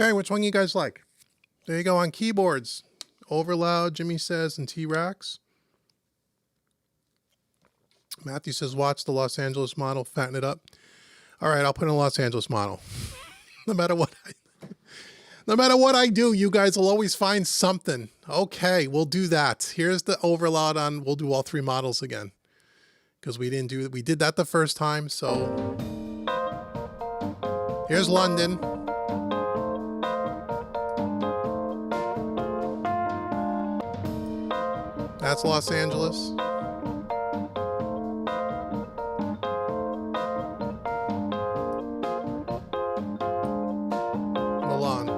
Okay, which one you guys like? There you go on keyboards. Overloud, Jimmy says, and T-Rex. Matthew says, watch the Los Angeles model, fatten it up. All right, I'll put in a Los Angeles model. No matter what I do, you guys will always find something. Okay, we'll do that. Here's the overloud on, we'll do all three models again. Because we did that the first time, so. Here's London. That's Los Angeles. Milan.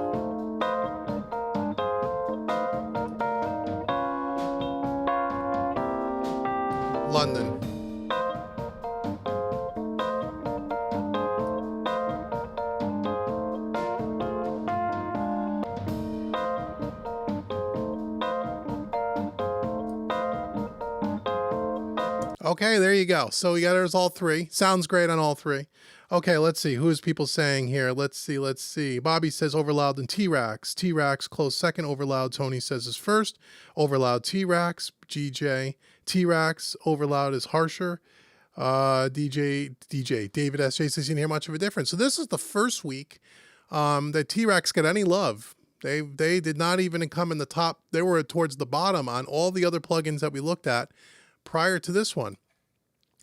London. Okay, there you go. So we got ours all three. Sounds great on all three. Okay, let's see. Who is people saying here? Let's see. Bobby says overloud and T-Rex. T-Rex close second. Overloud, Tony says is first. Overloud, T-Rex. GJ. T-Rex. Overloud is harsher. DJ. David S.J. says you didn't hear much of a difference. So this is the first week that T-Rex got any love. They did not even come in the top. They were towards the bottom on all the other plugins that we looked at prior to this one.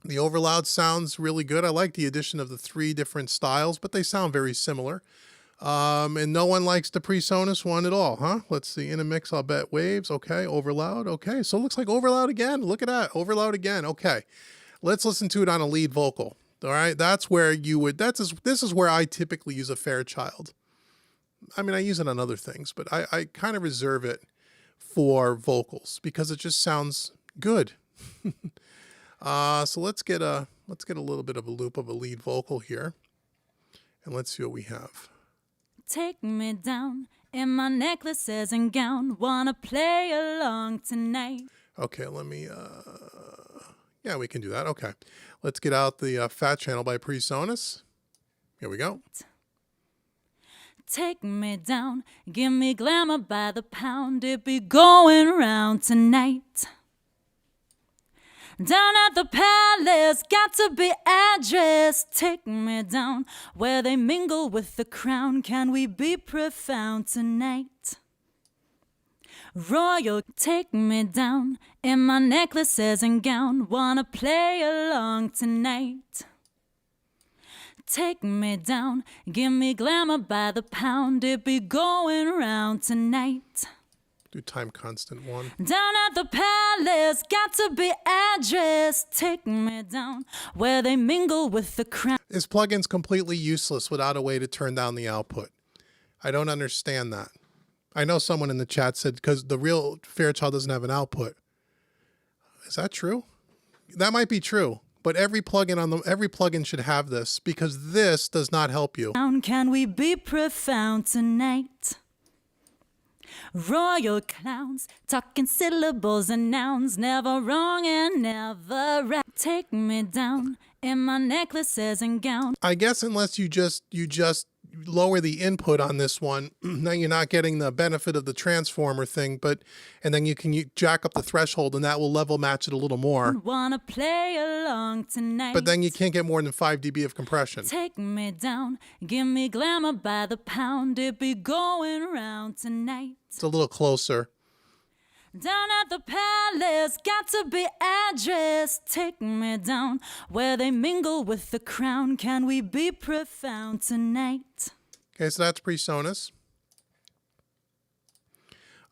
The overloud sounds really good. I like the addition of the 3 different styles, but they sound very similar. And no one likes the PreSonus one at all, huh? Let's see. In a mix, I'll bet waves. Okay. Overloud. Okay. So it looks like overloud again. Look at that. Overloud again. Okay. Let's listen to it on a lead vocal. All right. That's where you would, this is where I typically use a Fairchild. I mean, I use it on other things, but I kind of reserve it for vocals because it just sounds good. So let's get a little bit of a loop of a lead vocal here, and let's see what we have. Take me down in my necklaces and gown, wanna play along tonight. Okay, let me, yeah, we can do that. Okay, let's get out the Fat Channel by PreSonus. Here we go. Take me down, give me glamour by the pound, it be going round tonight. Down at the palace, got to be addressed. Take me down where they mingle with the crown. Can we be profound tonight? Royal, take me down in my necklaces and gown. Wanna play along tonight. Take me down, give me glamour by the pound. It be going round tonight. Do time constant 1. Down at the palace, got to be address. Take me down where they mingle with the crown. This plugin's completely useless without a way to turn down the output. I don't understand that. I know someone in the chat said because the real Fairchild doesn't have an output. Is that true? That might be true, but every plugin should have this because this does not help you. Can we be profound tonight? Royal clowns, talking syllables and nouns, never wrong and never right. Take me down in my necklaces and gown. I guess unless you just lower the input on this one, now you're not getting the benefit of the transformer thing, and then you can jack up the threshold and that will level match it a little more. Wanna play along tonight. But then you can't get more than 5 dB of compression. Take me down, give me glamour by the pound. It be going round tonight. It's a little closer. Down at the palace, got to be address. Take me down where they mingle with the crown. Can we be profound tonight? Okay, so that's PreSonus.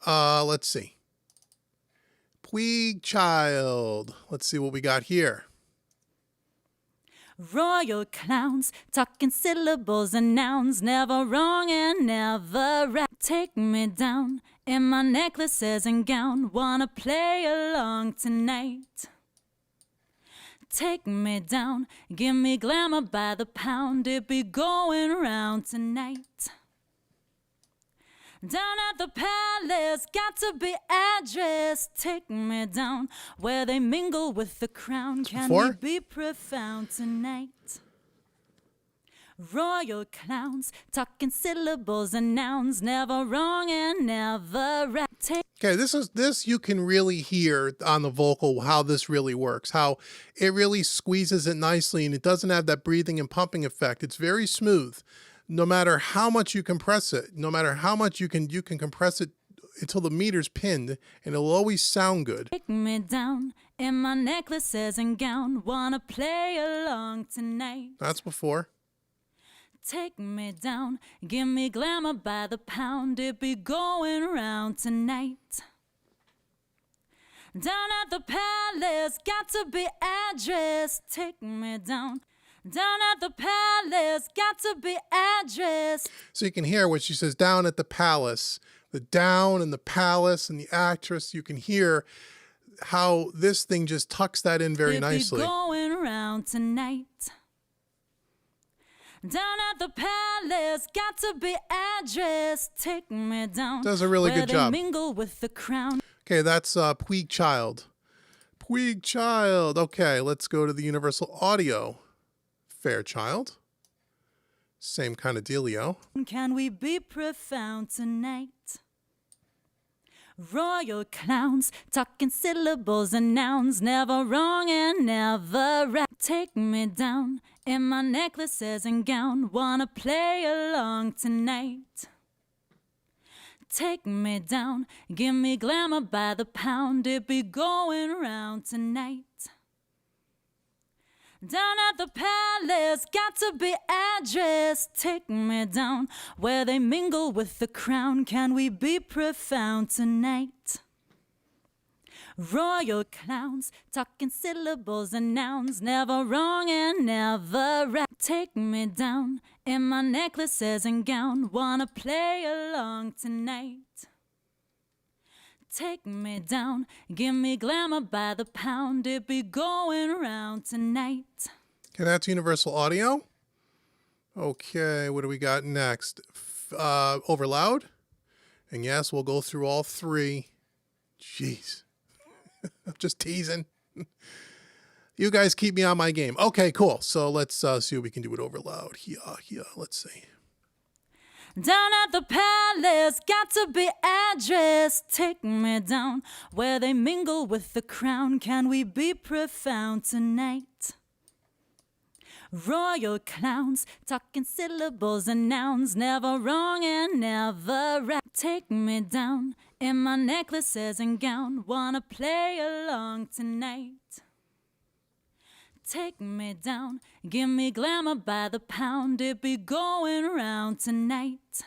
Let's see. Fairchild. Let's see what we got here. Royal clowns, talking syllables and nouns, never wrong and never right. Take me down in my necklaces and gown. Wanna play along tonight. Take me down, give me glamour by the pound. It be going round tonight. Down at the palace, got to be address. Take me down where they mingle with the crown. Can we be profound tonight? Royal clowns, talking syllables and nouns, never wrong and never right. Okay, this you can really hear on the vocal how this really works, how it really squeezes it nicely and it doesn't have that breathing and pumping effect. It's very smooth. No matter how much you compress it, no matter how much you can compress it until the meter's pinned, and it'll always sound good. Take me down in my necklaces and gown. Wanna play along tonight. That's before. Take me down, give me glamour by the pound. It be going round tonight. Down at the palace, got to be address. Take me down. Down at the palace, got to be address. So you can hear what she says, down at the palace. The down and the palace and the actress, you can hear how this thing just tucks that in very nicely. It be going round tonight. Down at the palace, got to be address. Take me down. Does a really good job. Where they mingle with the crown. Okay, that's Fairchild. Fairchild. Okay, let's go to the Universal Audio. Fairchild. Same kind of dealio. Can we be profound tonight? Royal clowns, talking syllables and nouns, never wrong and never right. Take me down in my necklaces and gown. Wanna play along tonight. Take me down, give me glamour by the pound. It be going round tonight. Down at the palace, got to be address. Take me down where they mingle with the crown. Can we be profound tonight? Royal clowns, talking syllables and nouns, never wrong and never right. Take me down in my necklaces and gown. Wanna play along tonight. Take me down, give me glamour by the pound. It be going round tonight. Okay, that's Universal Audio. Okay, what do we got next? Over loud. And yes, we'll go through all three. Jeez. I'm just teasing. You guys keep me on my game. Okay, cool. So let's see what we can do with over loud. Yeah, let's see. Down at the palace, got to be address. Take me down where they mingle with the crown. Can we be profound tonight? Royal clowns, talking syllables and nouns, never wrong and never right. Take me down in my necklaces and gown, wanna play along tonight. Take me down, give me glamour by the pound, it be going round tonight.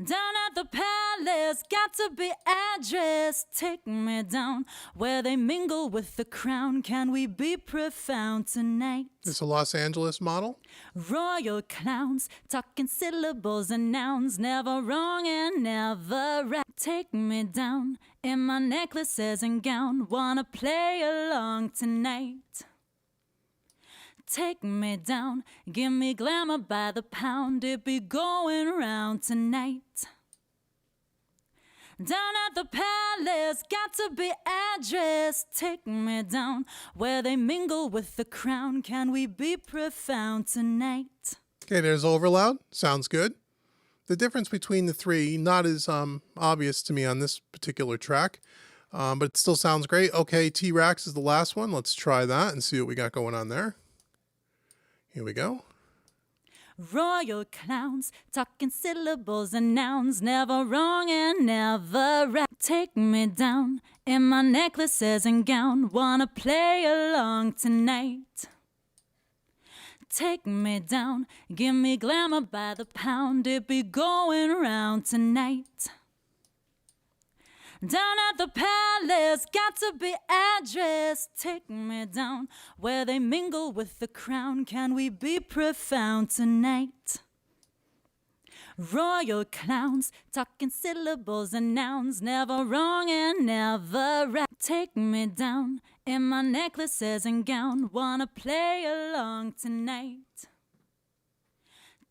Down at the palace, got to be address. Take me down where they mingle with the crown. Can we be profound tonight? It's a Los Angeles model. Royal clowns, talking syllables and nouns, never wrong and never right. Take me down in my necklaces and gown, wanna play along tonight. Take me down, give me glamour by the pound, it be going round tonight. Down at the palace, got to be address. Take me down where they mingle with the crown. Can we be profound tonight? Okay, there's overloud. Sounds good. The difference between the three, not as obvious to me on this particular track, but it still sounds great. Okay, T-Rax is the last one. Let's try that and see what we got going on there. Here we go. Royal clowns, talking syllables and nouns, never wrong and never right. Take me down in my necklaces and gown, wanna play along tonight. Take me down, give me glamour by the pound, it be going round tonight. Down at the palace, got to be address. Take me down where they mingle with the crown. Can we be profound tonight? Royal clowns, talking syllables and nouns, never wrong and never right. Take me down in my necklaces and gown, wanna play along tonight.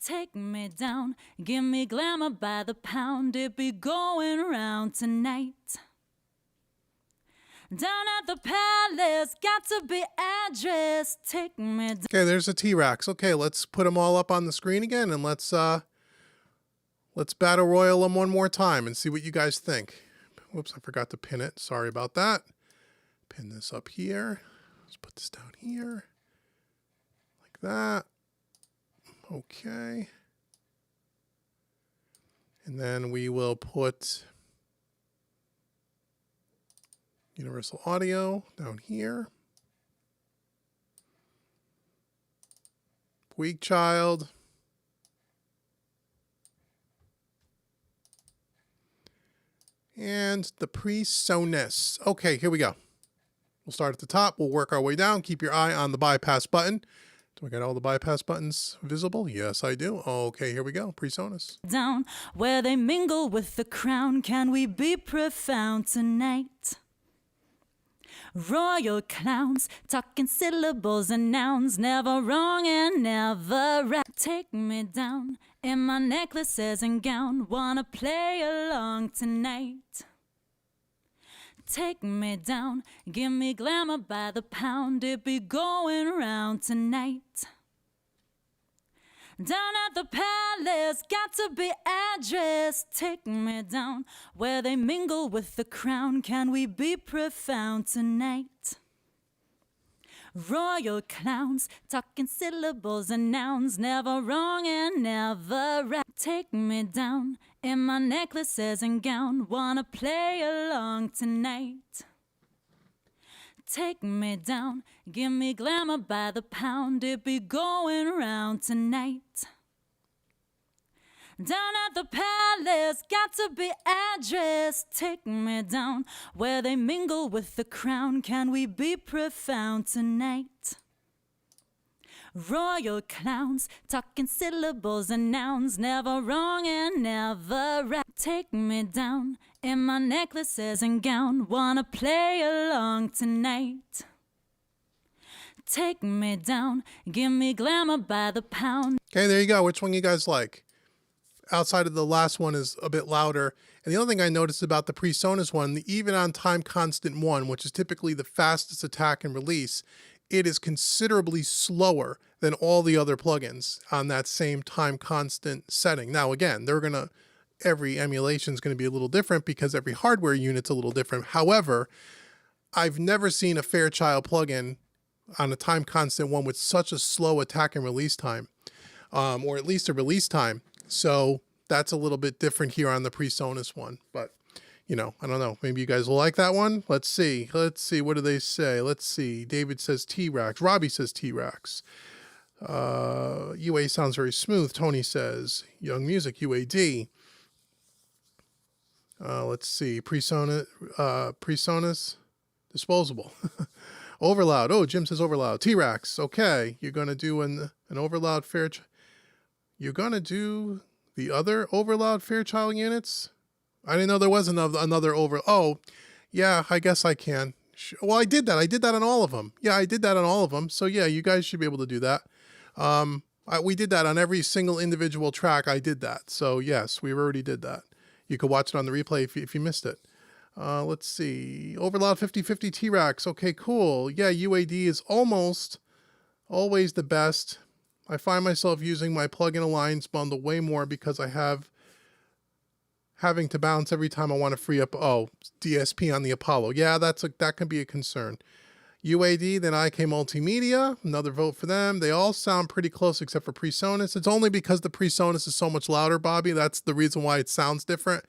Take me down, give me glamour by the pound, it be going round tonight. Down at the palace, got to be address. Take me down. Okay, there's a T-Rax. Okay, let's put them all up on the screen again and let's battle royal them one more time and see what you guys think. Whoops, I forgot to pin it. Sorry about that. Pin this up here. Let's put this down here. Like that. Okay. And then we will put Universal Audio down here. Weak Child. And the PreSonus. Okay, here we go. We'll start at the top. We'll work our way down. Keep your eye on the bypass button. Do I got all the bypass buttons visible? Yes, I do. Okay, here we go. PreSonus. Down where they mingle with the crown. Can we be profound tonight? Royal clowns, talking syllables and nouns, never wrong and never right. Take me down in my necklaces and gown, wanna play along tonight. Take me down, give me glamour by the pound, it be going round tonight. Down at the palace, got to be address. Take me down where they mingle with the crown. Can we be profound tonight? Royal clowns, talking syllables and nouns, never wrong and never right. Take me down in my necklaces and gown, wanna play along tonight. Take me down, give me glamour by the pound, it be going round tonight. Down at the palace, got to be address. Take me down where they mingle with the crown. Can we be profound tonight? Royal clowns, talking syllables and nouns, never wrong and never right. Take me down in my necklaces and gown, wanna play along tonight. Take me down, give me glamour by the pound. Okay, there you go. Which one you guys like? Outside of the last one is a bit louder. And the other thing I noticed about the PreSonus one, the even on time constant one, which is typically the fastest attack and release, it is considerably slower than all the other plugins on that same time constant setting. Now, again, every emulation is going to be a little different because every hardware unit's a little different. However, I've never seen a Fairchild plugin on a time constant one with such a slow attack and release time, or at least a release time. So that's a little bit different here on the PreSonus one, but I don't know. Maybe you guys will like that one. Let's see. What do they say? Let's see. David says T-Rax. Robbie says T-Rax. UA sounds very smooth. Tony says Young Music, UAD. Let's see. PreSonus, disposable. Overloud. Oh, Jim says Overloud. T-Rax. Okay. You're going to do an Overloud Fairchild. You're going to do the other Overloud Fairchild units? I didn't know there was another over. Oh, yeah, I guess I can. Well, I did that. I did that on all of them. Yeah, I did that on all of them. So yeah, you guys should be able to do that. We did that on every single individual track. I did that. So yes, we already did that. You could watch it on the replay if you missed it. Let's see. Overloud 5050 T-Rax. Okay, cool. Yeah, UAD is almost always the best. I find myself using my plug-in alliance bundle way more because I have having to bounce every time I want to free up, DSP on the Apollo. Yeah, that can be a concern. UAD, then IK Multimedia, another vote for them. They all sound pretty close except for PreSonus. It's only because the PreSonus is so much louder, Bobby. That's the reason why it sounds different.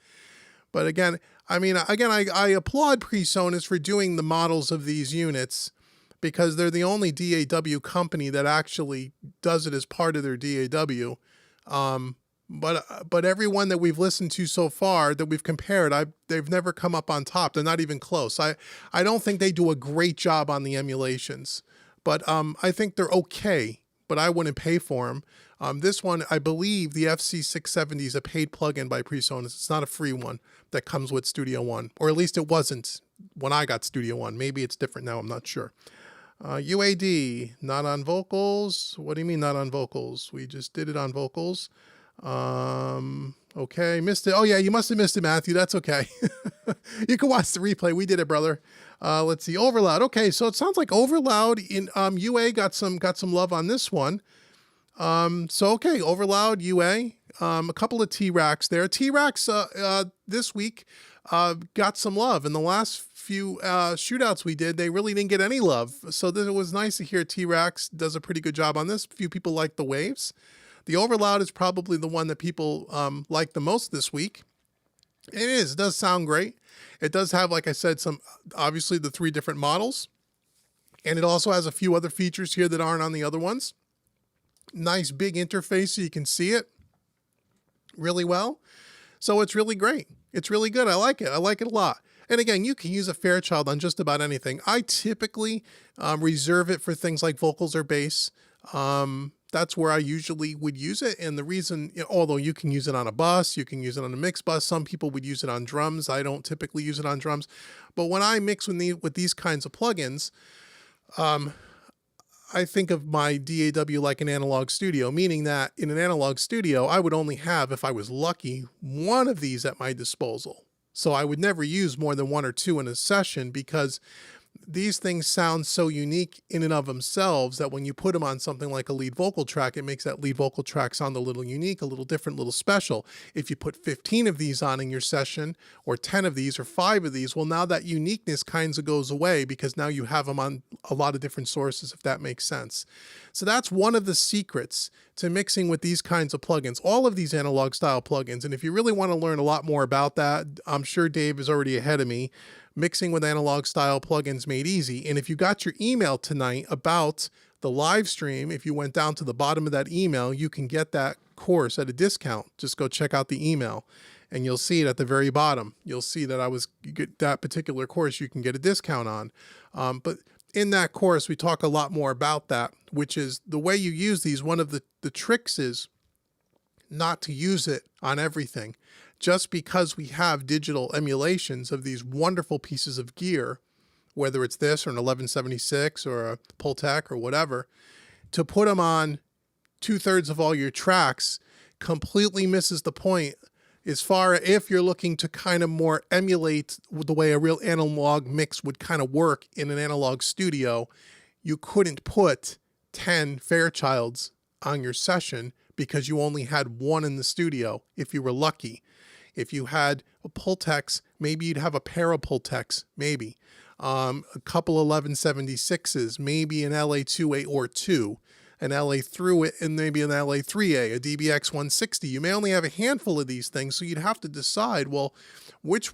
But again, I applaud PreSonus for doing the models of these units because they're the only DAW company that actually does it as part of their DAW. But everyone that we've listened to so far that we've compared, they've never come up on top. They're not even close. I don't think they do a great job on the emulations, but I think they're okay. But I wouldn't pay for them. This one, I believe, the FC670 is a paid plugin by PreSonus. It's not a free one that comes with Studio One, or at least it wasn't when I got Studio One. Maybe it's different now. I'm not sure. UAD, not on vocals. What do you mean not on vocals? We just did it on vocals. Okay, missed it. Oh yeah, you must have missed it, Matthew. That's okay. You can watch the replay. We did it, brother. Let's see. Overloud. Okay, so it sounds like Overloud in UA got some love on this one. Okay, Overloud UA. A couple of T-Rax there. T-Rax this week got some love. In the last few shootouts we did, they really didn't get any love. So it was nice to hear T-Rax does a pretty good job on this. A few people like the waves. The Overloud is probably the one that people like the most this week. It does sound great. It does have, like I said, obviously the 3 different models. And it also has a few other features here that aren't on the other ones. Nice big interface so you can see it really well. So it's really great. It's really good. I like it. I like it a lot. And again, you can use a Fairchild on just about anything. I typically reserve it for things like vocals or bass. That's where I usually would use it. And the reason, although you can use it on a bus, you can use it on a mix bus. Some people would use it on drums. I don't typically use it on drums. But when I mix with these kinds of plugins, I think of my DAW like an analog studio, meaning that in an analog studio, I would only have, if I was lucky, one of these at my disposal. So I would never use more than 1 or 2 in a session because these things sound so unique in and of themselves that when you put them on something like a lead vocal track, it makes that lead vocal track sound a little unique, a little different, a little special. If you put 15 of these on in your session, or 10 of these, or 5 of these, well, now that uniqueness kind of goes away because now you have them on a lot of different sources, if that makes sense. So that's one of the secrets to mixing with these kinds of plugins, all of these analog style plugins. And if you really want to learn a lot more about that, I'm sure Dave is already ahead of me. Mixing with analog style plugins made easy. And if you got your email tonight about the live stream, if you went down to the bottom of that email, you can get that course at a discount. Just go check out the email and you'll see it at the very bottom. You'll see that that particular course you can get a discount on. But in that course, we talk a lot more about that, which is the way you use these. One of the tricks is not to use it on everything. Just because we have digital emulations of these wonderful pieces of gear, whether it's this or an 1176 or a Pultec or whatever, to put them on 2/3 of all your tracks completely misses the point as far as if you're looking to kind of more emulate the way a real analog mix would kind of work in an analog studio. You couldn't put 10 Fairchilds on your session because you only had 1 in the studio if you were lucky. If you had a Pultecs, maybe you'd have a pair of Pultecs, maybe. a couple 1176s, maybe an LA2A or 2, an LA through it, and maybe an LA3A, a DBX 160. You may only have a handful of these things, so you'd have to decide, well, which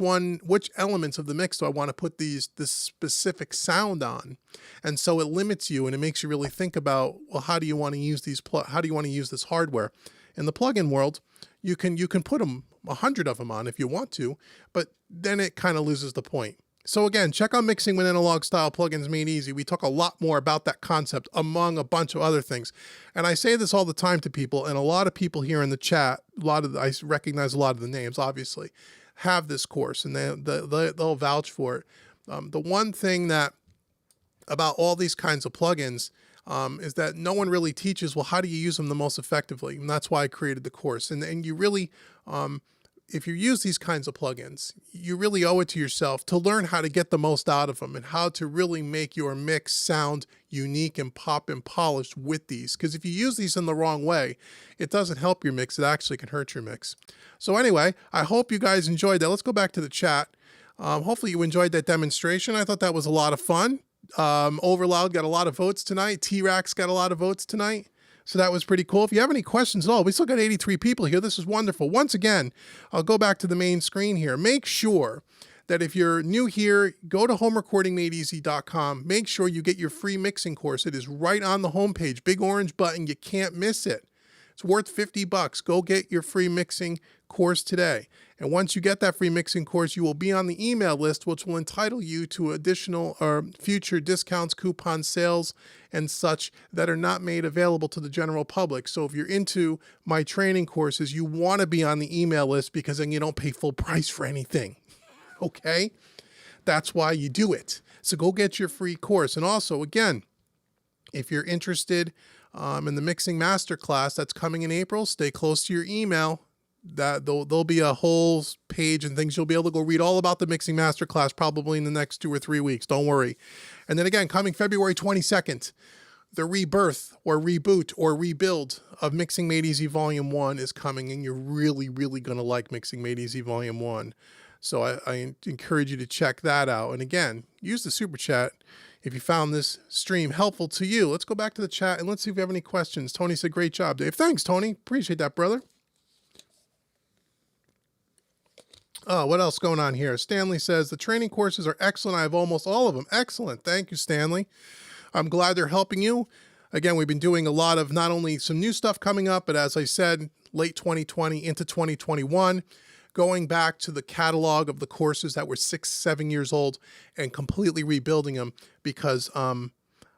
elements of the mix do I want to put this specific sound on? And so it limits you, and it makes you really think about, well, how do you want to use how do you want to use this hardware? In the plugin world, you can put 100 of them on if you want to, but then it kind of loses the point. So again, check out Mixing with Analog Style Plugins Made Easy. We talk a lot more about that concept among a bunch of other things. And I say this all the time to people, and a lot of people here in the chat, I recognize a lot of the names, obviously, have this course, and they'll vouch for it. The one thing that about all these kinds of plugins is that no one really teaches, well, how do you use them the most effectively? And that's why I created the course. And you really, if you use these kinds of plugins, you really owe it to yourself to learn how to get the most out of them and how to really make your mix sound unique and pop and polished with these. Because if you use these in the wrong way, it doesn't help your mix. It actually can hurt your mix. So anyway, I hope you guys enjoyed that. Let's go back to the chat. Hopefully you enjoyed that demonstration. I thought that was a lot of fun. Overloud got a lot of votes tonight. T-Rax got a lot of votes tonight. So that was pretty cool. If you have any questions at all, we still got 83 people here. This is wonderful. Once again, I'll go back to the main screen here. Make sure that if you're new here, go to homerecordingmadeeasy.com. Make sure you get your free mixing course. It is right on the homepage. Big orange button. You can't miss it. It's worth $50. Go get your free mixing course today. And once you get that free mixing course, you will be on the email list, which will entitle you to additional or future discounts, coupons, sales, and such that are not made available to the general public. So if you're into my training courses, you want to be on the email list because then you don't pay full price for anything. Okay? That's why you do it. So go get your free course. And also, again, if you're interested in the mixing masterclass that's coming in April, stay close to your email. That there'll be a whole page and things. You'll be able to go read all about the mixing masterclass probably in the next 2 or 3 weeks. Don't worry. And then again, coming February 22nd, the rebirth or reboot or rebuild of Mixing Made Easy Volume 1 is coming, and you're really, really going to like Mixing Made Easy Volume 1. So I encourage you to check that out. And again, use the super chat if you found this stream helpful to you. Let's go back to the chat and let's see if we have any questions. Tony said, great job, Dave. Thanks, Tony. Appreciate that, brother. Oh, what else going on here? Stanley says, the training courses are excellent. I have almost all of them. Excellent. Thank you, Stanley. I'm glad they're helping you. Again, we've been doing a lot of not only some new stuff coming up, but as I said, late 2020 into 2021, going back to the catalog of the courses that were 6, 7 years old and completely rebuilding them because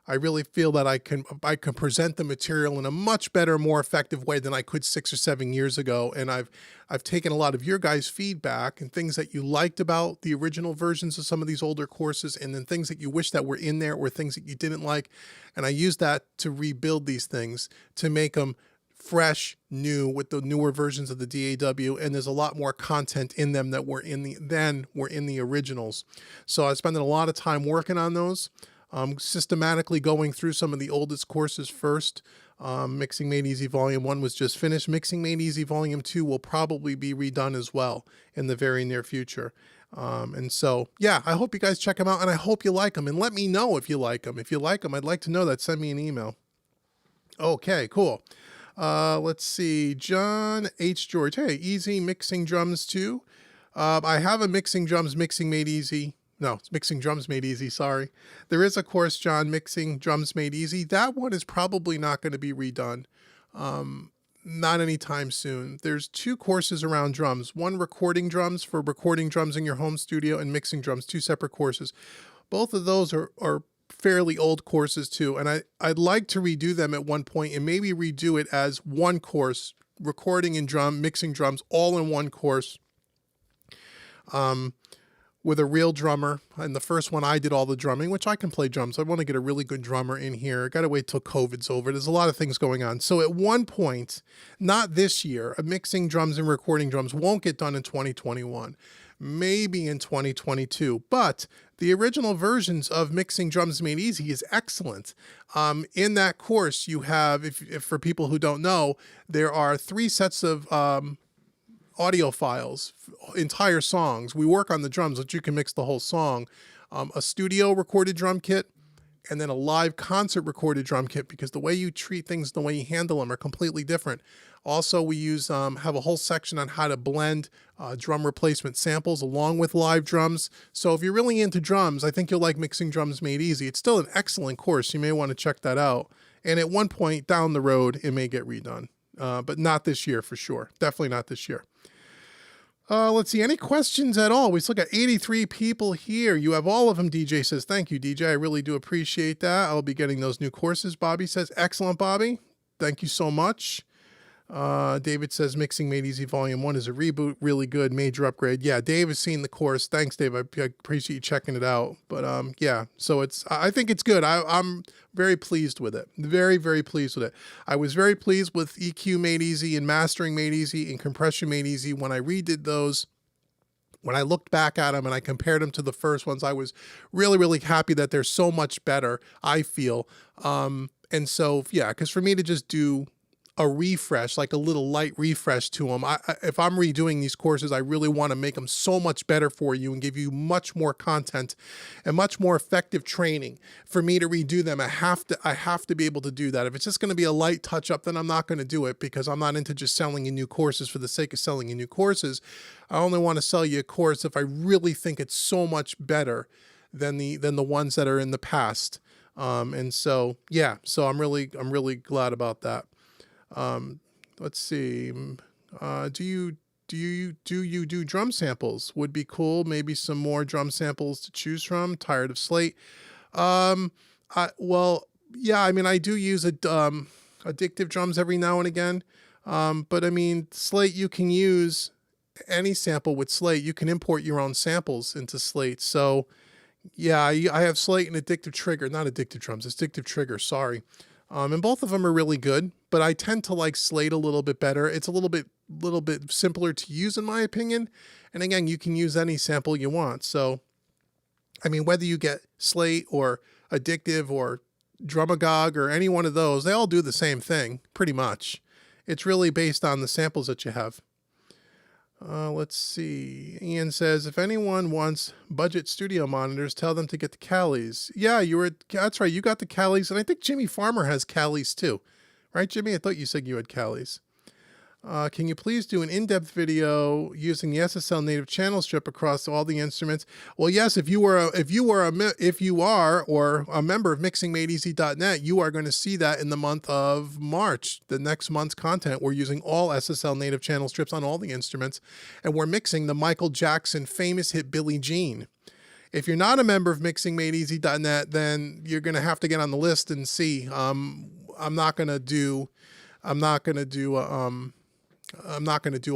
I really feel that I can present the material in a much better, more effective way than I could 6 or 7 years ago. And I've taken a lot of your guys' feedback and things that you liked about the original versions of some of these older courses, and then things that you wish that were in there or things that you didn't like. And I used that to rebuild these things to make them fresh, new with the newer versions of the DAW. And there's a lot more content in them that were in the originals. So I spent a lot of time working on those. Systematically going through some of the oldest courses first. Mixing Made Easy Volume 1 was just finished. Mixing Made Easy Volume 2 will probably be redone as well in the very near future. And so, yeah, I hope you guys check them out, and I hope you like them. And let me know if you like them. If you like them, I'd like to know that. Send me an email. Okay, cool. Let's see. John H. George. Hey, easy mixing drums too. I have a Mixing Drums Mixing Made Easy. No, it's Mixing Drums Made Easy, sorry. There is a course, John, Mixing Drums Made Easy. That one is probably not going to be redone. Not anytime soon. There's 2 courses around drums. One recording drums for recording drums in your home studio, and mixing drums, 2 separate courses. Both of those are fairly old courses too, and I'd like to redo them at one point and maybe redo it as one course, recording and mixing drums all in one course. With a real drummer. And the first one I did all the drumming, which I can play drums. I want to get a really good drummer in here. Got to wait till COVID's over. There's a lot of things going on. So at one point, not this year, mixing drums and recording drums won't get done in 2021. Maybe in 2022. But the original versions of Mixing Drums Made Easy is excellent. In that course, you have, if for people who don't know, there are 3 sets of audio files, entire songs. We work on the drums, but you can mix the whole song a studio recorded drum kit, and then a live concert recorded drum kit, because the way you treat things, the way you handle them are completely different. Also, we use have a whole section on how to blend drum replacement samples along with live drums. So if you're really into drums, I think you'll like Mixing Drums Made Easy. It's still an excellent course. You may want to check that out. And at one point down the road, it may get redone, but not this year for sure. Definitely not this year. Let's see, any questions at all? We still got 83 people here. You have all of them, DJ says. Thank you, DJ. I really do appreciate that. I'll be getting those new courses, Bobby says. Excellent, Bobby. Thank you so much. David says Mixing Made Easy Volume 1 is a reboot, really good, major upgrade. Yeah, Dave has seen the course. Thanks, Dave. I appreciate you checking it out. But yeah, so I think it's good. I'm very pleased with it. Very, very pleased with it. I was very pleased with EQ Made Easy and Mastering Made Easy and Compression Made Easy. When I redid those, when I looked back at them and I compared them to the first ones, I was really, really happy that they're so much better, I feel. And so, yeah, because for me to just do a refresh, like a little light refresh to them. If I'm redoing these courses, I really want to make them so much better for you and give you much more content and much more effective training. For me to redo them, I have to be able to do that. If it's just going to be a light touch up, then I'm not going to do it, because I'm not into just selling you new courses for the sake of selling you new courses. I only want to sell you a course if I really think it's so much better than the ones that are in the past. And so, yeah, so I'm really glad about that. Let's see. Do you do drum samples? Would be cool. Maybe some more drum samples to choose from. Tired of Slate. Well, yeah, I mean, I do use addictive drums every now and again. But I mean, Slate, you can use any sample with Slate. You can import your own samples into Slate. So yeah, I have Slate and Addictive Trigger, not Addictive Drums, it's Addictive Trigger. Sorry. And both of them are really good, but I tend to like Slate a little bit better. It's a little bit simpler to use in my opinion. And again, you can use any sample you want. So, I mean, whether you get Slate or Addictive or Drumagog or any one of those, they all do the same thing pretty much. It's really based on the samples that you have. Let's see. Ian says, if anyone wants budget studio monitors, tell them to get the Callies. Yeah, that's right. You got the Callies. And I think Jimmy Farmer has Callies too. Right, Jimmy? I thought you said you had Callies. Can you please do an in-depth video using the SSL native channel strip across all the instruments? Well, yes, if you are or a member of MixingMadeEasy.net, you are going to see that in the month of March. The next month's content, we're using all SSL native channel strips on all the instruments, and we're mixing the Michael Jackson famous hit Billie Jean. If you're not a member of MixingMadeEasy.net, then you're going to have to get on the list and see. I'm not going to do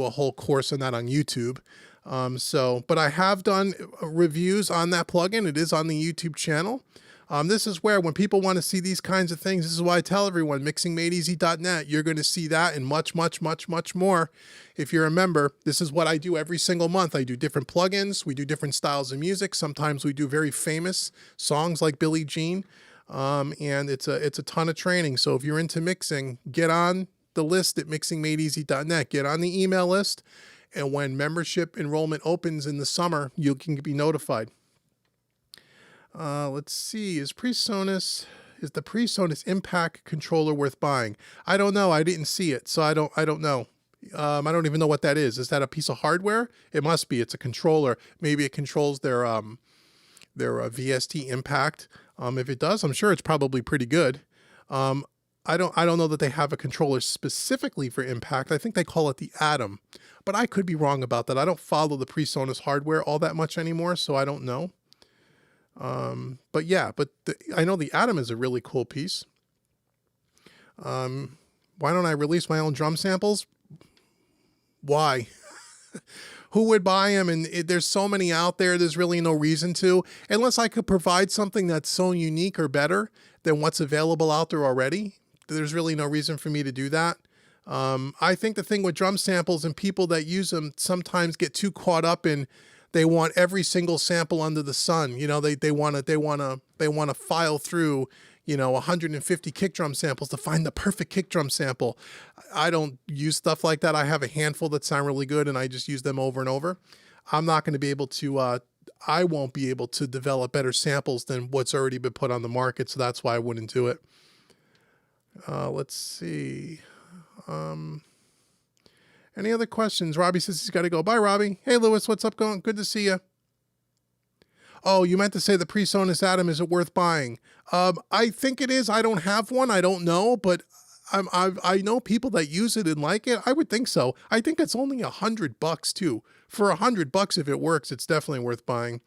a whole course on that on YouTube. But I have done reviews on that plugin. It is on the YouTube channel. This is where, when people want to see these kinds of things, this is why I tell everyone, MixingMadeEasy.net, you're going to see that and much, much, much, much more. If you're a member, this is what I do every single month. I do different plugins. We do different styles of music. Sometimes we do very famous songs like Billie Jean. And it's a ton of training. So if you're into mixing, get on the list at MixingMadeEasy.net. Get on the email list, and when membership enrollment opens in the summer, you can be notified. Let's see. Is the PreSonus Impact controller worth buying? I don't know. I didn't see it, so I don't know. I don't even know what that is. Is that a piece of hardware? It must be. It's a controller. Maybe it controls their VST Impact. If it does, I'm sure it's probably pretty good. I don't know that they have a controller specifically for Impact. I think they call it the Atom, but I could be wrong about that. I don't follow the PreSonus hardware all that much anymore, so I don't know. But yeah, I know the Atom is a really cool piece. Why don't I release my own drum samples? Why? Who would buy them? And there's so many out there, there's really no reason to, unless I could provide something that's so unique or better than what's available out there already. There's really no reason for me to do that. I think the thing with drum samples and people that use them sometimes get too caught up in, they want every single sample under the sun. You know, they want to file through, 150 kick drum samples to find the perfect kick drum sample. I don't use stuff like that. I have a handful that sound really good, and I just use them over and over. I'm not going to be able to I won't be able to develop better samples than what's already been put on the market. So that's why I wouldn't do it. Let's see. Any other questions? Robbie says he's got to go. Bye, Robbie. Hey, Lewis, what's up going? Good to see you. Oh, you meant to say the PreSonus Atom, is it worth buying? I think it is. I don't have one. I don't know, but I know people that use it and like it. I would think so. I think it's only $100 too. For $100, if it works, it's definitely worth buying.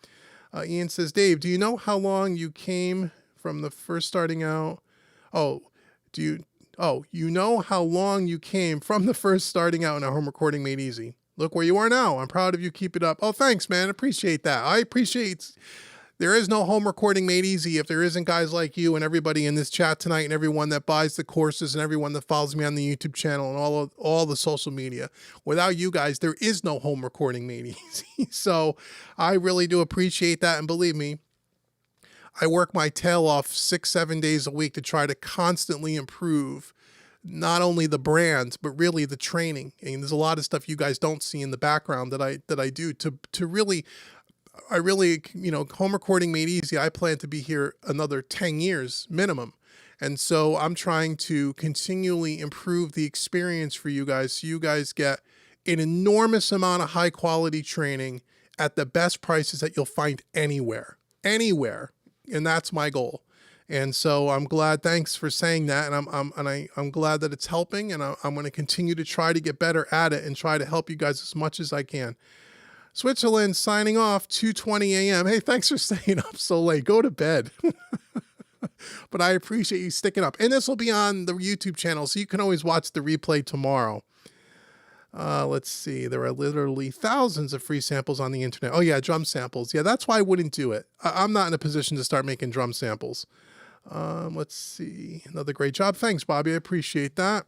Ian says, Dave, do you know how long you came from the first starting out? You know how long you came from the first starting out in a home recording made easy. Look where you are now. I'm proud of you. Keep it up. Oh, thanks, man. Appreciate that. I appreciate. There is no home recording made easy if there isn't guys like you and everybody in this chat tonight and everyone that buys the courses and everyone that follows me on the YouTube channel and all the social media. Without you guys, there is no home recording made easy. So I really do appreciate that. And believe me, I work my tail off 6-7 days a week to try to constantly improve not only the brand, but really the training. And there's a lot of stuff you guys don't see in the background that I do to really, home recording made easy. I plan to be here another 10 years minimum. And so I'm trying to continually improve the experience for you guys. So you guys get an enormous amount of high quality training at the best prices that you'll find anywhere. And that's my goal. And so I'm glad, thanks for saying that. And I'm glad that it's helping, and I'm going to continue to try to get better at it and try to help you guys as much as I can. Switzerland signing off, 2:20 a.m. Hey, thanks for staying up so late. Go to bed. But I appreciate you sticking up. And this will be on the YouTube channel, so you can always watch the replay tomorrow. Let's see. There are literally thousands of free samples on the internet. Oh yeah, drum samples. Yeah, that's why I wouldn't do it. I'm not in a position to start making drum samples. Let's see. Another great job. Thanks, Bobby. I appreciate that.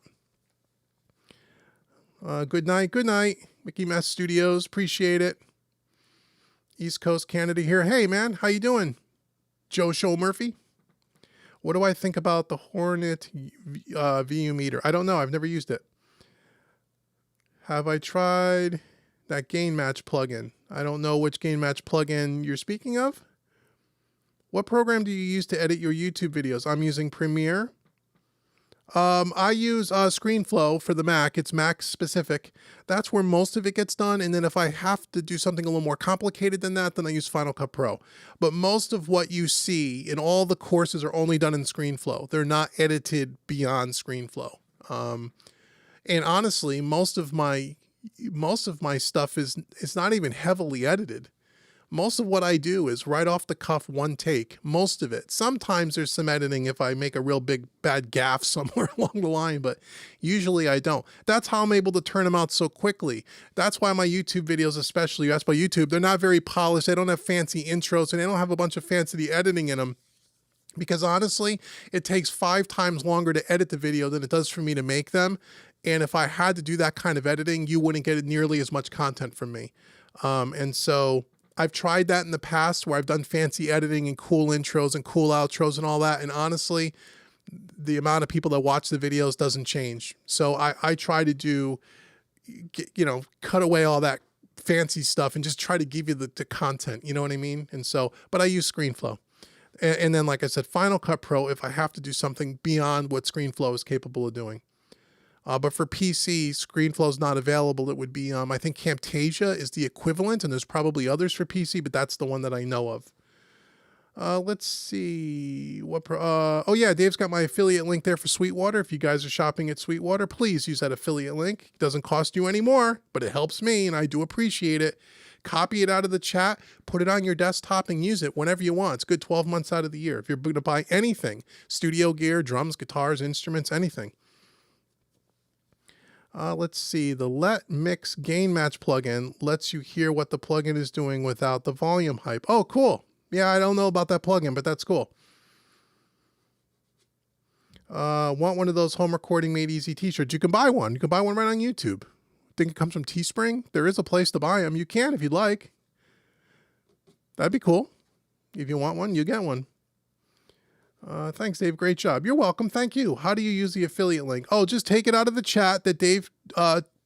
Good night. Good night. Mickey Mouse Studios. Appreciate it. East Coast Canada here. Hey, man. How you doing? Joe Show Murphy. What do I think about the Hornet VU meter? I don't know. I've never used it. Have I tried that gain match plugin? I don't know which gain match plugin you're speaking of. What program do you use to edit your YouTube videos? I'm using Premiere. I use ScreenFlow for the Mac. It's Mac specific. That's where most of it gets done. And then if I have to do something a little more complicated than that, then I use Final Cut Pro. But most of what you see in all the courses are only done in ScreenFlow. They're not edited beyond ScreenFlow. And honestly, most of my stuff is not even heavily edited. Most of what I do is right off the cuff, one take, most of it. Sometimes there's some editing if I make a real big bad gaffe somewhere along the line, but usually I don't. That's how I'm able to turn them out so quickly. That's why my YouTube videos, especially, you asked about YouTube, they're not very polished. They don't have fancy intros and they don't have a bunch of fancy editing in them. Because honestly, it takes 5 times longer to edit the video than it does for me to make them. And if I had to do that kind of editing, you wouldn't get nearly as much content from me. And so I've tried that in the past where I've done fancy editing and cool intros and cool outros and all that. And honestly, the amount of people that watch the videos doesn't change. So I try to cut away all that fancy stuff and just try to give you the content. You know what I mean? And so, but I use ScreenFlow. And then, like I said, Final Cut Pro if I have to do something beyond what ScreenFlow is capable of doing. But for PC, ScreenFlow is not available. It would be, I think Camtasia is the equivalent, and there's probably others for PC, but that's the one that I know of. Let's see. Oh, yeah, Dave's got my affiliate link there for Sweetwater. If you guys are shopping at Sweetwater, please use that affiliate link. It doesn't cost you any more, but it helps me, and I do appreciate it. Copy it out of the chat, put it on your desktop, and use it whenever you want. It's good 12 months out of the year. If you're going to buy anything, studio gear, drums, guitars, instruments, anything. Let's see. The Let Mix Gain Match plugin lets you hear what the plugin is doing without the volume hype. Oh, cool. Yeah, I don't know about that plugin, but that's cool. Want one of those home recording made easy t-shirts? You can buy one. You can buy one right on YouTube. Think it comes from Teespring? There is a place to buy them. You can if you'd like. That'd be cool. If you want one, you get one. Thanks, Dave. Great job. You're welcome. Thank you. How do you use the affiliate link? Oh, just take it out of the chat that Dave,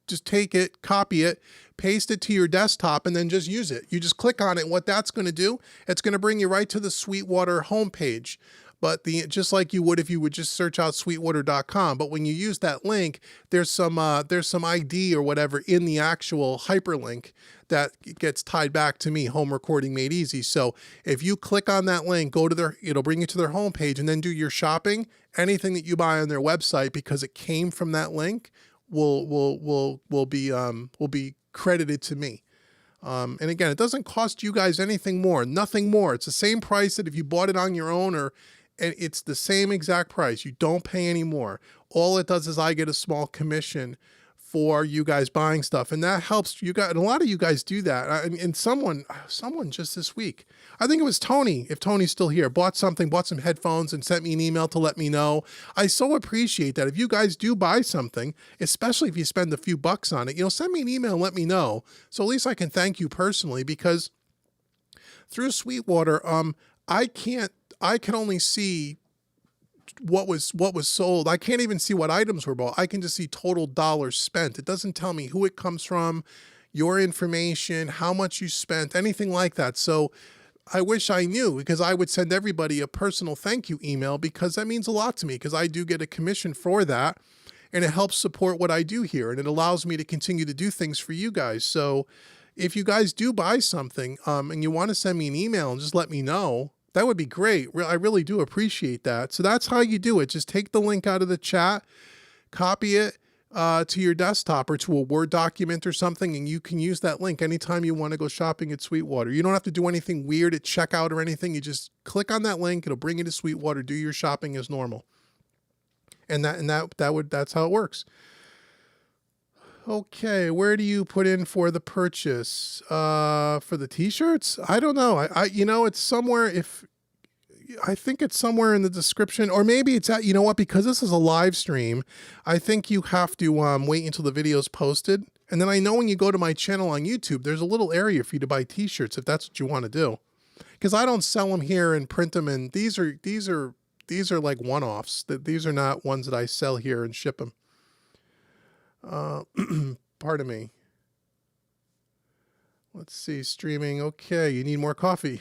just take it, copy it, paste it to your desktop, and then just use it. You just click on it. And what that's going to do, it's going to bring you right to the Sweetwater homepage. But just like you would if you would just search out sweetwater.com. But when you use that link, there's some ID or whatever in the actual hyperlink that gets tied back to me, Home Recording Made Easy. So if you click on that link, it'll bring you to their homepage, and then do your shopping. Anything that you buy on their website, because it came from that link, will be credited to me. And again, it doesn't cost you guys anything more, nothing more. It's the same price that if you bought it on your own, and it's the same exact price. You don't pay any more. All it does is I get a small commission for you guys buying stuff, and that helps you guys. And a lot of you guys do that. And someone just this week, I think it was Tony, if Tony's still here, bought some headphones and sent me an email to let me know. I so appreciate that. If you guys do buy something, especially if you spend a few bucks on it, send me an email and let me know. So at least I can thank you personally, because through Sweetwater, I can only see what was sold. I can't even see what items were bought. I can just see total dollars spent. It doesn't tell me who it comes from, your information, how much you spent, anything like that. So I wish I knew, because I would send everybody a personal thank you email, because that means a lot to me, because I do get a commission for that, and it helps support what I do here, and it allows me to continue to do things for you guys. So if you guys do buy something and you want to send me an email and just let me know, that would be great. I really do appreciate that. So that's how you do it. Just take the link out of the chat, copy it to your desktop or to a Word document or something, and you can use that link anytime you want to go shopping at Sweetwater. You don't have to do anything weird at checkout or anything. You just click on that link. It'll bring you to Sweetwater. Do your shopping as normal. And that's how it works. Okay, where do you put in for the purchase? For the t-shirts? I don't know. It's somewhere. I think it's somewhere in the description, or maybe it's at, because this is a live stream, I think you have to wait until the video's posted. And then I know when you go to my channel on YouTube, there's a little area for you to buy t-shirts if that's what you want to do. Because I don't sell them here and print them, and these are like one-offs. These are not ones that I sell here and ship them. Pardon me. Let's see, streaming. Okay, you need more coffee.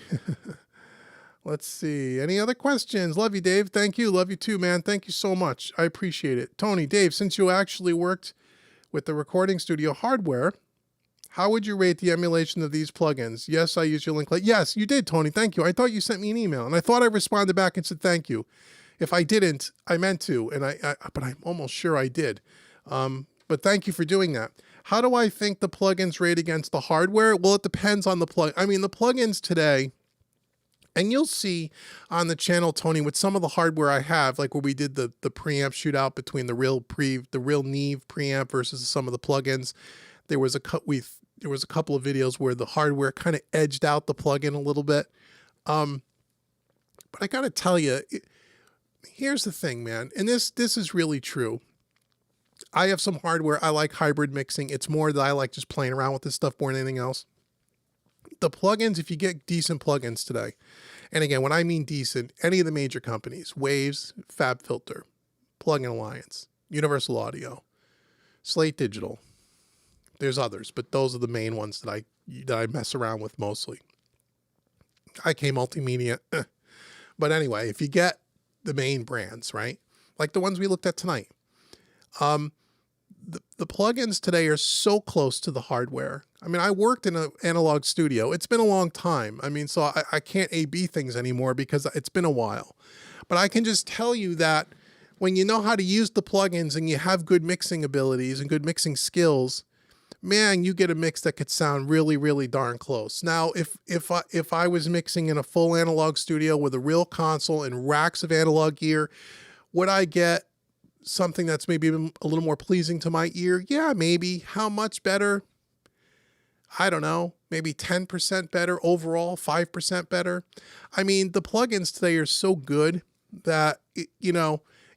Let's see. Any other questions? Love you, Dave. Thank you. Love you too, man. Thank you so much. I appreciate it. Tony, Dave, since you actually worked with the recording studio hardware, how would you rate the emulation of these plugins? Yes, I used your link. Yes, you did, Tony. Thank you. I thought you sent me an email, and I thought I responded back and said thank you. If I didn't, I meant to, but I'm almost sure I did. But thank you for doing that. How do I think the plugins rate against the hardware? Well, it depends on the plug. I mean, the plugins today, and you'll see on the channel, Tony, with some of the hardware I have, like where we did the preamp shootout between the real Neve preamp versus some of the plugins. There was a couple of videos where the hardware kind of edged out the plugin a little bit. But I got to tell you, here's the thing, man, and this is really true. I have some hardware. I like hybrid mixing. It's more that I like just playing around with this stuff more than anything else. The plugins, if you get decent plugins today, and again, when I mean decent, any of the major companies, Waves, FabFilter, Plugin Alliance, Universal Audio, Slate Digital, there's others, but those are the main ones that I mess around with mostly. IK Multimedia. But anyway, if you get the main brands, right? Like the ones we looked at tonight. The plugins today are so close to the hardware. I mean, I worked in an analog studio. It's been a long time. I mean, so I can't A/B things anymore because it's been a while. But I can just tell you that when you know how to use the plugins and you have good mixing abilities and good mixing skills, man, you get a mix that could sound really, really darn close. Now, if I was mixing in a full analog studio with a real console and racks of analog gear, would I get something that's maybe a little more pleasing to my ear? Yeah, maybe. How much better? I don't know. Maybe 10% better overall, 5% better. I mean, the plugins today are so good that,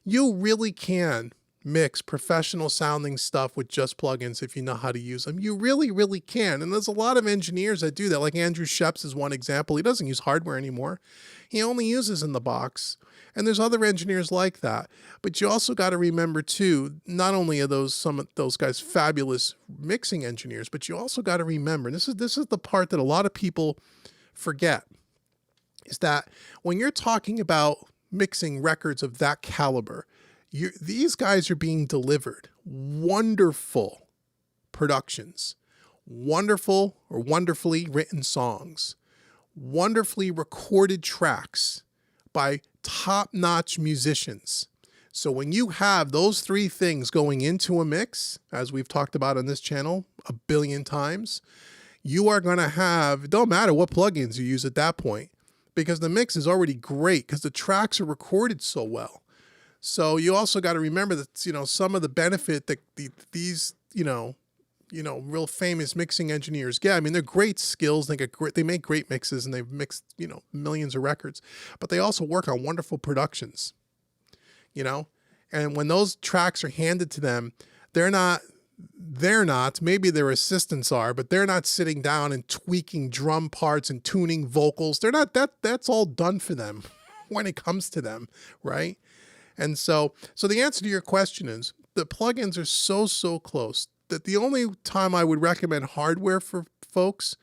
you really can mix professional sounding stuff with just plugins if you know how to use them. You really, really can. And there's a lot of engineers that do that. Like Andrew Sheps is one example. He doesn't use hardware anymore. He only uses in the box. And there's other engineers like that. But you also got to remember too, not only are some of those guys fabulous mixing engineers, but you also got to remember, and this is the part that a lot of people forget, is that when you're talking about mixing records of that caliber, these guys are being delivered wonderful productions, wonderful or wonderfully written songs, wonderfully recorded tracks by top-notch musicians. So when you have those three things going into a mix, as we've talked about on this channel a billion times, you are going to have, it don't matter what plugins you use at that point, because the mix is already great because the tracks are recorded so well. So you also got to remember that, some of the benefit that these, real famous mixing engineers get. I mean, they're great skills. They make great mixes, and they've mixed, millions of records, but they also work on wonderful productions, and when those tracks are handed to them, they're not, maybe their assistants are, but they're not sitting down and tweaking drum parts and tuning vocals. They're not, that's all done for them when it comes to them. Right. And so the answer to your question is the plugins are so close that the only time I would recommend hardware for folks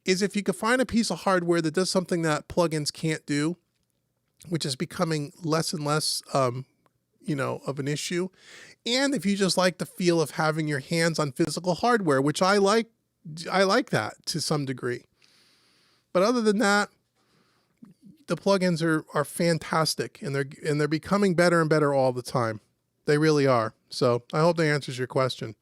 is if you could find a piece of hardware that does something that plugins can't do, which is becoming less and less, of an issue. And if you just like the feel of having your hands on physical hardware, which I like that to some degree. But other than that, the plugins are fantastic, and they're becoming better and better all the time. They really are. So I hope that answers your question.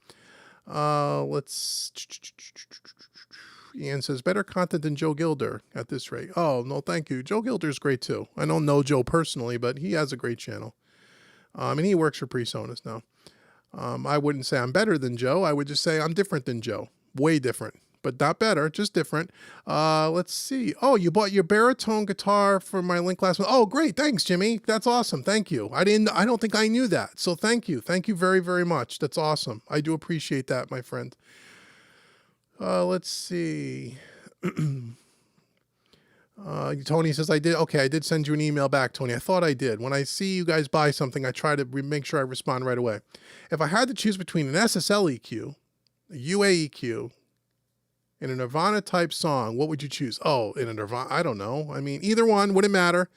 Ian says, better content than Joe Gilder at this rate. Oh, no, thank you. Joe Gilder's great too. I don't know Joe personally, but he has a great channel. And he works for PreSonus now. I wouldn't say I'm better than Joe. I would just say I'm different than Joe. Way different, but not better, just different. Let's see. Oh, you bought your baritone guitar for my link last month. Oh, great. Thanks, Jimmy. That's awesome. Thank you. I don't think I knew that. So thank you. Thank you very, very much. That's awesome. I do appreciate that, my friend. Let's see. Tony says, I did send you an email back, Tony. I thought I did. When I see you guys buy something, I try to make sure I respond right away. If I had to choose between an SSL EQ, a UA EQ, and a Nirvana type song, what would you choose? Oh, in a Nirvana, I don't know. I mean, either one wouldn't matter.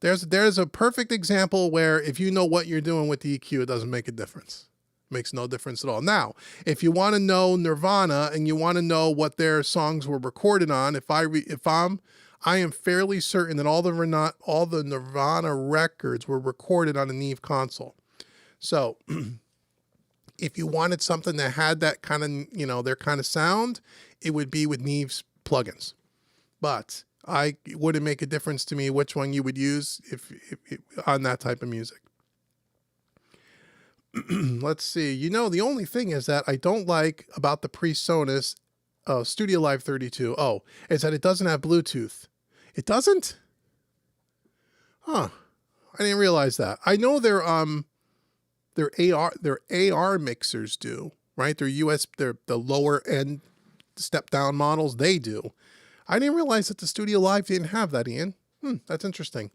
There's a perfect example where if you know what you're doing with the EQ, it doesn't make a difference. It makes no difference at all. Now, if you want to know Nirvana and you want to know what their songs were recorded on, I am fairly certain that all the Nirvana records were recorded on a Neve console. So if you wanted something that had that kind of, their kind of sound, it would be with Neve's plugins. But it wouldn't make a difference to me which one you would use if on that type of music. Let's see. The only thing is that I don't like about the PreSonus Studio Live 32. Is that it doesn't have Bluetooth. It doesn't? Huh. I didn't realize that. I know their AR mixers do, right? They're the lower end step down models, they do. I didn't realize that the Studio Live didn't have that, Ian. That's interesting.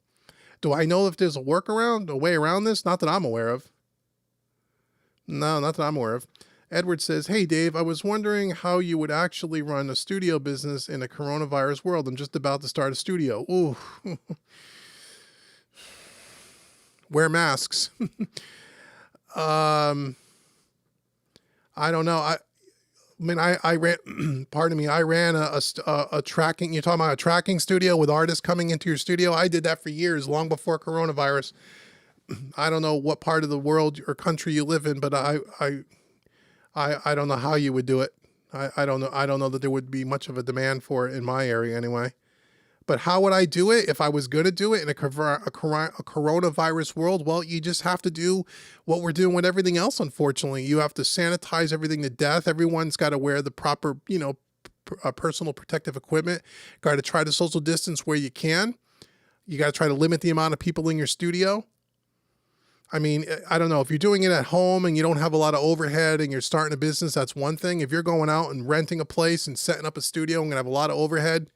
Do I know if there's a workaround, a way around this? Not that I'm aware of. No, not that I'm aware of. Edward says, hey, Dave, I was wondering how you would actually run a studio business in a coronavirus world. I'm just about to start a studio. Ooh. Wear masks. I don't know. I ran, pardon me, I ran a tracking, you're talking about a tracking studio with artists coming into your studio. I did that for years, long before coronavirus. I don't know what part of the world or country you live in, but I don't know how you would do it. I don't know. I don't know that there would be much of a demand for it in my area anyway. But how would I do it if I was going to do it in a coronavirus world? Well, you just have to do what we're doing with everything else, unfortunately. You have to sanitize everything to death. Everyone's got to wear the proper, personal protective equipment. Got to try to social distance where you can. You got to try to limit the amount of people in your studio. I mean, I don't know, if you're doing it at home and you don't have a lot of overhead and you're starting a business, that's one thing. If you're going out and renting a place and setting up a studio and gonna have a lot of overhead,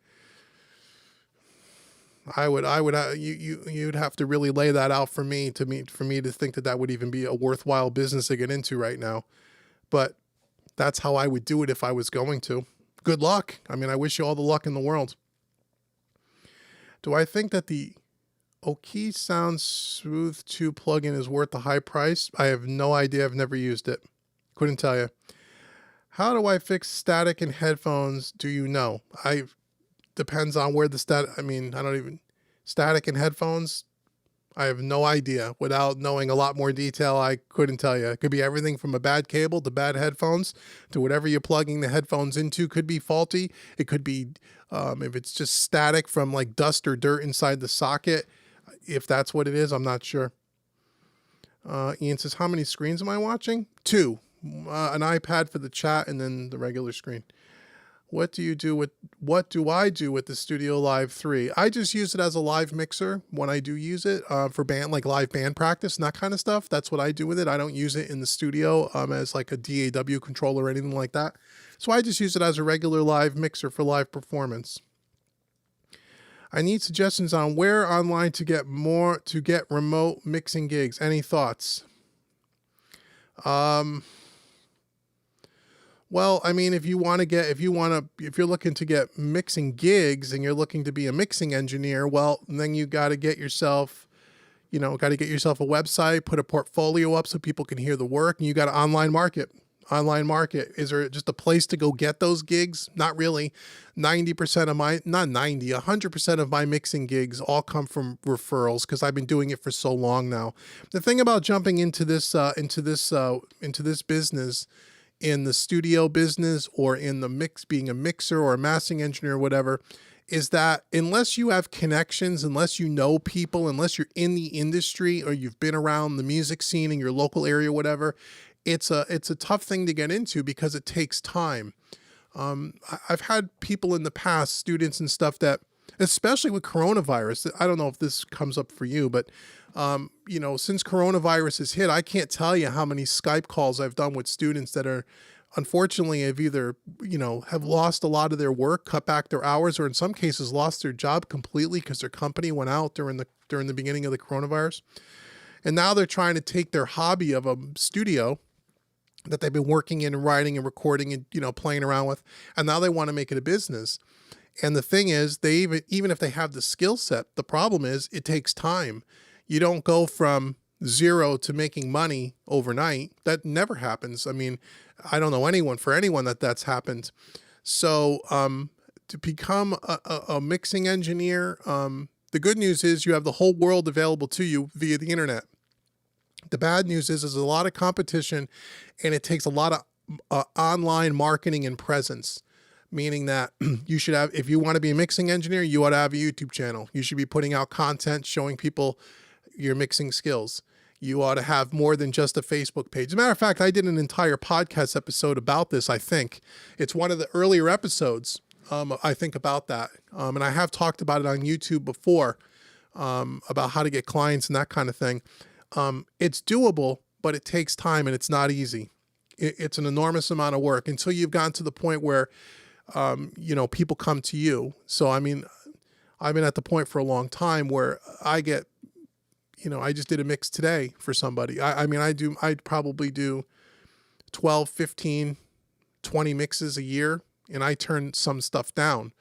you'd have to really lay that out for me to think that that would even be a worthwhile business to get into right now. But that's how I would do it if I was going to. Good luck. I mean, I wish you all the luck in the world. Do I think that the Oki Sound Smooth 2 plugin is worth the high price? I have no idea. I've never used it. Couldn't tell you. How do I fix static in headphones? Do you know? Depends on where the static in headphones. I have no idea. Without knowing a lot more detail, I couldn't tell you. It could be everything from a bad cable to bad headphones to whatever you're plugging the headphones into could be faulty. It could be, if it's just static from like dust or dirt inside the socket. If that's what it is, I'm not sure. Ian says, how many screens am I watching? 2. An iPad for the chat and then the regular screen. What do I do with the Studio Live 3? I just use it as a live mixer when I do use it for live band practice and that kind of stuff. That's what I do with it. I don't use it in the studio as like a DAW controller or anything like that. So I just use it as a regular live mixer for live performance. I need suggestions on where online to get remote mixing gigs. Any thoughts? Well, I mean, if you're looking to get mixing gigs and you're looking to be a mixing engineer, well, then you got to get yourself a website, put a portfolio up so people can hear the work, and you got to online market. Is there just a place to go get those gigs? Not really. 100% of my mixing gigs all come from referrals because I've been doing it for so long now. The thing about jumping into this business, in the studio business or in the being a mixer or a mastering engineer or whatever, is that unless you have connections, unless you know people, unless you're in the industry or you've been around the music scene in your local area, whatever, it's a tough thing to get into because it takes time. I've had people in the past, students and stuff that, especially with coronavirus, I don't know if this comes up for you, but since coronavirus has hit, I can't tell you how many Skype calls I've done with students that are, unfortunately, have either, have lost a lot of their work, cut back their hours, or in some cases lost their job completely because their company went out during the beginning of the coronavirus. And now they're trying to take their hobby of a studio that they've been working in and writing and recording and, playing around with, and now they want to make it a business. And the thing is, even if they have the skill set, the problem is it takes time. You don't go from zero to making money overnight. That never happens. I mean, I don't know anyone that's happened. So to become a mixing engineer, the good news is you have the whole world available to you via the internet. The bad news is there's a lot of competition and it takes a lot of online marketing and presence. Meaning that you should have, if you want to be a mixing engineer, you ought to have a YouTube channel. You should be putting out content showing people your mixing skills. You ought to have more than just a Facebook page. As a matter of fact, I did an entire podcast episode about this, I think. It's one of the earlier episodes, I think, about that. And I have talked about it on YouTube before, about how to get clients and that kind of thing. It's doable, but it takes time and it's not easy. It's an enormous amount of work until you've gotten to the point where people come to you. So, I mean, I've been at the point for a long time where I get, I just did a mix today for somebody. I'd probably do 12, 15, 20 mixes a year, and I turn some stuff down.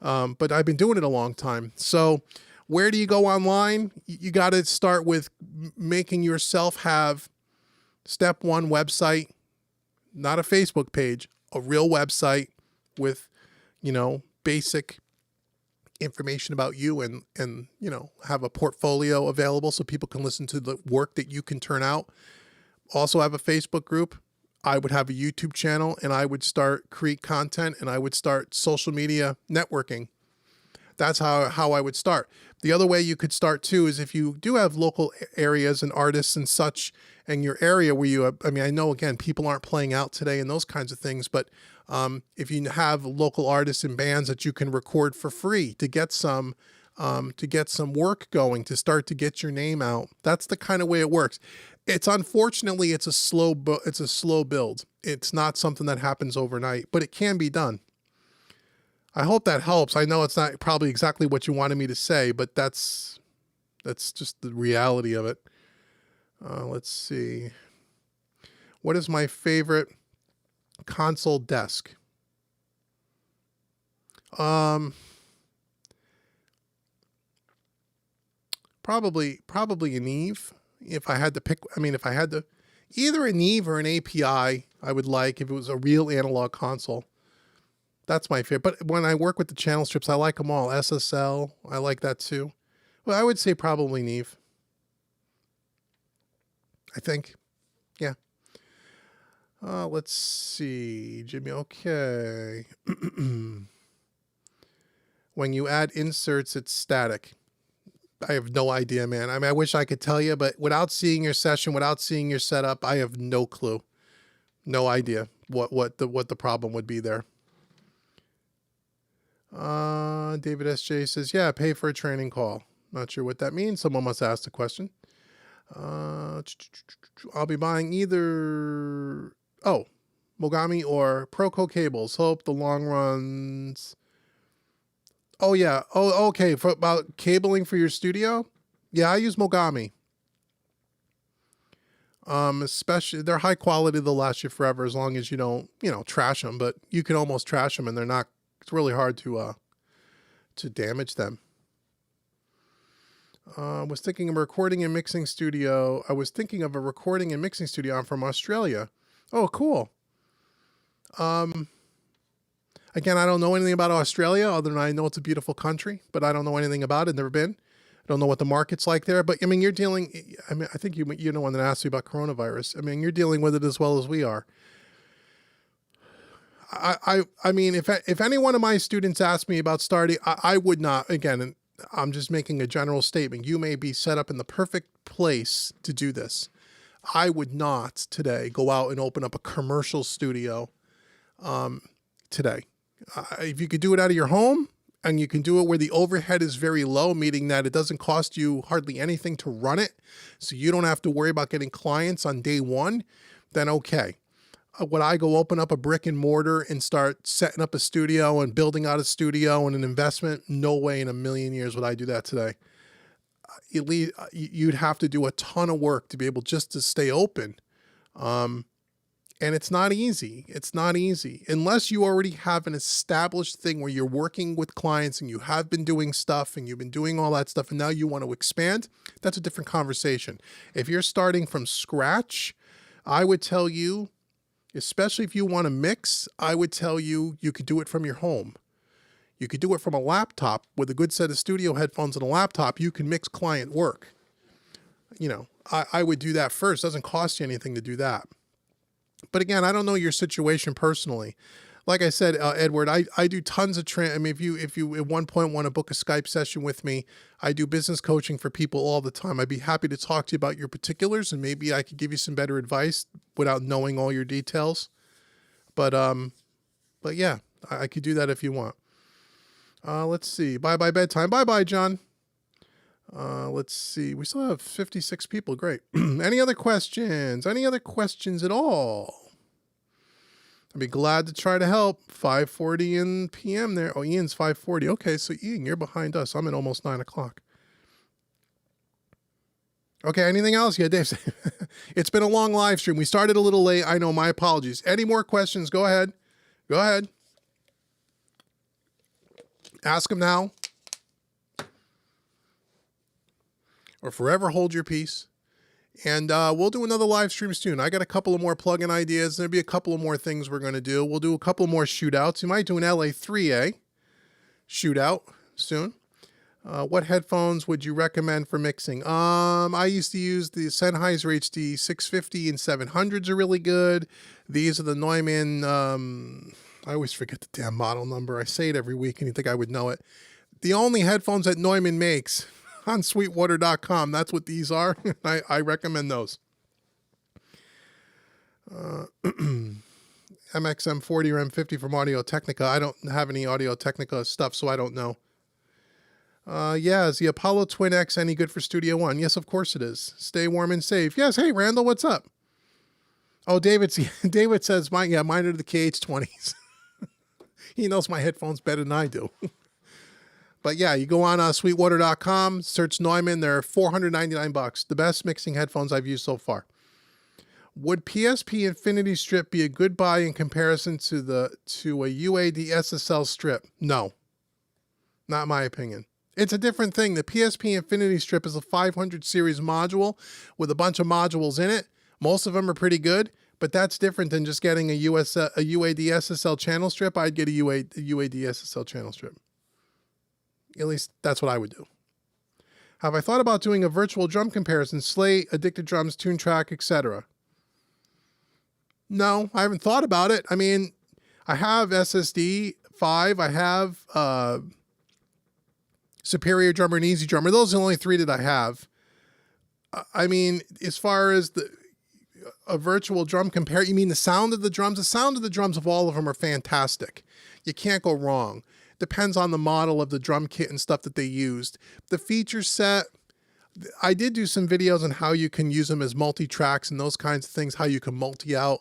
But I've been doing it a long time. So where do you go online? You got to start with making yourself have step one website, not a Facebook page, a real website with, basic information about you and have a portfolio available so people can listen to the work that you can turn out. Also have a Facebook group. I would have a YouTube channel and I would start create content and I would start social media networking. That's how I would start. The other way you could start too is if you do have local areas and artists and such in your area where you have, I know, again, people aren't playing out today and those kinds of things, but if you have local artists and bands that you can record for free to get some to get some work going, to start to get your name out. That's the kind of way it works. It's unfortunately, it's a slow build. It's not something that happens overnight, but it can be done. I hope that helps. I know it's not probably exactly what you wanted me to say, but that's just the reality of it. Let's see. What is my favorite console desk? Probably an Eve. If I had to pick, either an Eve or an API, I would like if it was a real analog console. That's my favorite. But when I work with the channel strips, I like them all. SSL, I like that too. Well, I would say probably Neve. I think. Yeah. Let's see, Jimmy. Okay. When you add inserts, it's static. I have no idea, man. I wish I could tell you, but without seeing your session, without seeing your setup, I have no clue. No idea what the problem would be there. David SJ says, yeah, pay for a training call. Not sure what that means. Someone must ask the question. I'll be buying either, Mogami or Proco cables. Hope the long runs. Oh, yeah. Oh, okay. For about cabling for your studio? Yeah, I use Mogami. Especially, they're high quality. They'll last you forever as long as you don't, trash them. But you can almost trash them and they're not, it's really hard to damage them. I was thinking of a recording and mixing studio. I'm from Australia. Oh, cool. Again, I don't know anything about Australia other than I know it's a beautiful country, but I don't know anything about it. Never been. I don't know what the market's like there, but you're dealing, I think you're the one that asked me about coronavirus. You're dealing with it as well as we are. If any one of my students asked me about starting, I would not, again, I'm just making a general statement. You may be set up in the perfect place to do this. I would not today go out and open up a commercial studio today. If you could do it out of your home and you can do it where the overhead is very low, meaning that it doesn't cost you hardly anything to run it, so you don't have to worry about getting clients on day one, then okay. Would I go open up a brick and mortar and start setting up a studio and building out a studio and an investment? No way in a million years would I do that today. You'd have to do a ton of work to be able just to stay open. And it's not easy. It's not easy unless you already have an established thing where you're working with clients and you have been doing stuff and you've been doing all that stuff and now you want to expand. That's a different conversation. If you're starting from scratch, I would tell you, especially if you want to mix, I would tell you, you could do it from your home. You could do it from a laptop with a good set of studio headphones and a laptop. You can mix client work. I would do that first. It doesn't cost you anything to do that. But again, I don't know your situation personally. Like I said, Edward, I do tons of if you at one point want to book a Skype session with me, I do business coaching for people all the time. I'd be happy to talk to you about your particulars and maybe I could give you some better advice without knowing all your details. But yeah, I could do that if you want. Let's see. Bye bedtime. Bye John. Let's see. We still have 56 people. Great. Any other questions? Any other questions at all? I'd be glad to try to help. 5:40 in PM there. Oh, Ian's 5:40. Okay, so Ian, you're behind us. I'm at almost 9 o'clock. Okay, anything else? Yeah, Dave. It's been a long live stream. We started a little late. I know, my apologies. Any more questions? Go ahead. Go ahead. Ask them now. Or forever hold your peace. And we'll do another live stream soon. I got a couple of more plugin ideas. There'll be a couple of more things we're going to do. We'll do a couple more shootouts. We might do an LA3A shootout soon. What headphones would you recommend for mixing? I used to use the Sennheiser HD 650 and 700s are really good. These are the Neumann. I always forget the damn model number. I say it every week and you think I would know it. The only headphones that Neumann makes on sweetwater.com. That's what these are. I recommend those. MXM40 or M50 from Audio Technica. I don't have any Audio Technica stuff, so I don't know. Yeah, is the Apollo Twin X any good for Studio One? Yes, of course it is. Stay warm and safe. Yes, hey Randall, what's up? Oh, David says mine are the KH20s. He knows my headphones better than I do. But yeah, you go on sweetwater.com, search Neumann, they're $499. The best mixing headphones I've used so far. Would PSP Infinity Strip be a good buy in comparison to a UAD SSL strip? No, not my opinion. It's a different thing. The PSP Infinity Strip is a 500 series module with a bunch of modules in it. Most of them are pretty good, but that's different than just getting a UAD SSL channel strip. I'd get a UAD SSL channel strip. At least that's what I would do. Have I thought about doing a virtual drum comparison, Slate, Addicted Drums, Tune Track, etc.? No, I haven't thought about it. I mean, I have SSD 5. I have Superior Drummer and Easy Drummer. Those are the only 3 that I have. I mean, as far as a virtual drum compare, you mean the sound of the drums? The sound of the drums of all of them are fantastic. You can't go wrong. Depends on the model of the drum kit and stuff that they used. The feature set, I did do some videos on how you can use them as multi-tracks and those kinds of things, how you can multi-out.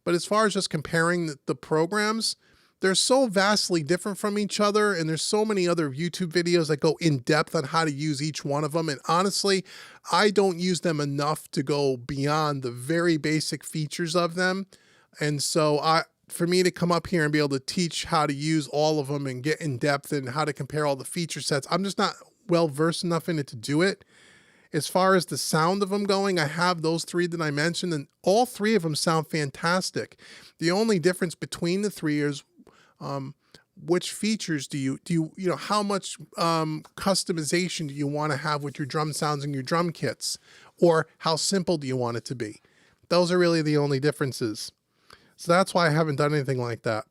But as far as just comparing the programs, they're so vastly different from each other, and there's so many other YouTube videos that go in depth on how to use each one of them. And honestly, I don't use them enough to go beyond the very basic features of them. And so for me to come up here and be able to teach how to use all of them and get in depth and how to compare all the feature sets, I'm just not well versed enough in it to do it. As far as the sound of them going, I have those 3 that I mentioned, and all 3 of them sound fantastic. The only difference between the 3 is which features do you know, how much customization do you want to have with your drum sounds and your drum kits, or how simple do you want it to be? Those are really the only differences. So that's why I haven't done anything like that.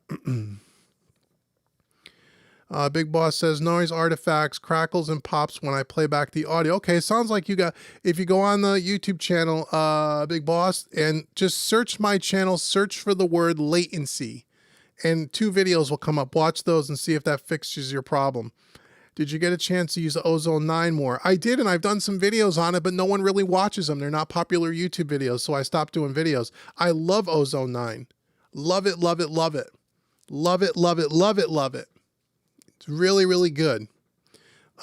Big Boss says noise artifacts, crackles, and pops when I play back the audio. Okay, sounds like if you go on the YouTube channel, Big Boss, and just search my channel, search for the word latency, and 2 videos will come up. Watch those and see if that fixes your problem. Did you get a chance to use the Ozone 9 more? I did, and I've done some videos on it, but no one really watches them. They're not popular YouTube videos, so I stopped doing videos. I love Ozone 9. Love it, love it, love it. Love it, love it, love it, love it. It's really, really good.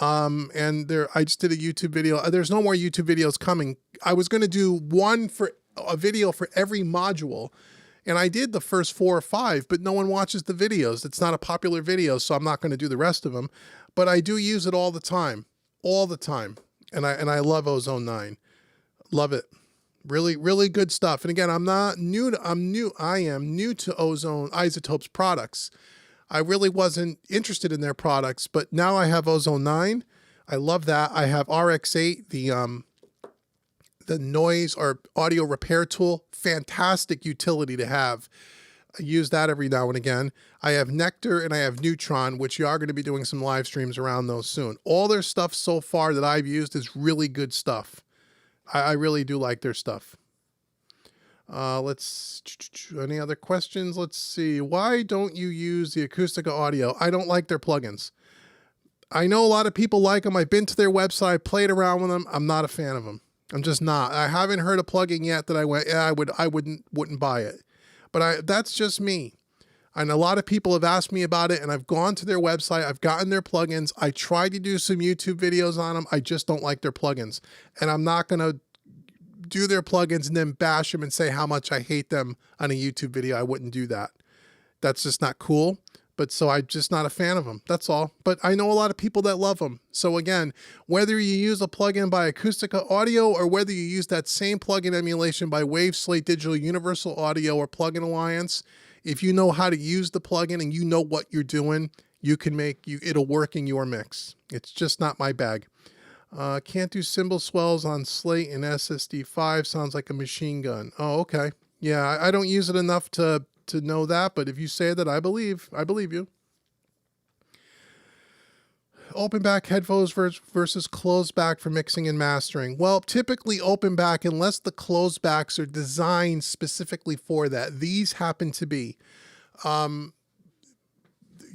And I just did a YouTube video. There's no more YouTube videos coming. I was going to do a video for every module, and I did the first 4 or 5, but no one watches the videos. It's not a popular video, so I'm not going to do the rest of them. But I do use it all the time, and I love Ozone 9. Love it. Really, really good stuff. And again, I am new to Ozone Isotopes products. I really wasn't interested in their products, but now I have Ozone 9. I love that. I have RX8, the noise or audio repair tool. Fantastic utility to have. I use that every now and again. I have Nectar and I have Neutron, which you are going to be doing some live streams around those soon. All their stuff so far that I've used is really good stuff. I really do like their stuff. Any other questions? Let's see. Why don't you use the Acoustica Audio? I don't like their plugins. I know a lot of people like them. I've been to their website, played around with them. I'm not a fan of them. I'm just not. I haven't heard a plugin yet that I went, yeah, I wouldn't buy it. But that's just me. And a lot of people have asked me about it, and I've gone to their website. I've gotten their plugins. I tried to do some YouTube videos on them. I just don't like their plugins. And I'm not going to do their plugins and then bash them and say how much I hate them on a YouTube video. I wouldn't do that. That's just not cool. But so I'm just not a fan of them. That's all. But I know a lot of people that love them. So again, whether you use a plugin by Acoustica Audio or whether you use that same plugin emulation by Wave Slate Digital Universal Audio or Plugin Alliance, if you know how to use the plugin and you know what you're doing, you can it'll work in your mix. It's just not my bag. Can't do cymbal swells on Slate and SSD5. Sounds like a machine gun. Oh, okay. Yeah, I don't use it enough to know that, but if you say that, I believe you. Open back headphones versus closed back for mixing and mastering. Well, typically open back, unless the closed backs are designed specifically for that. These happen to be.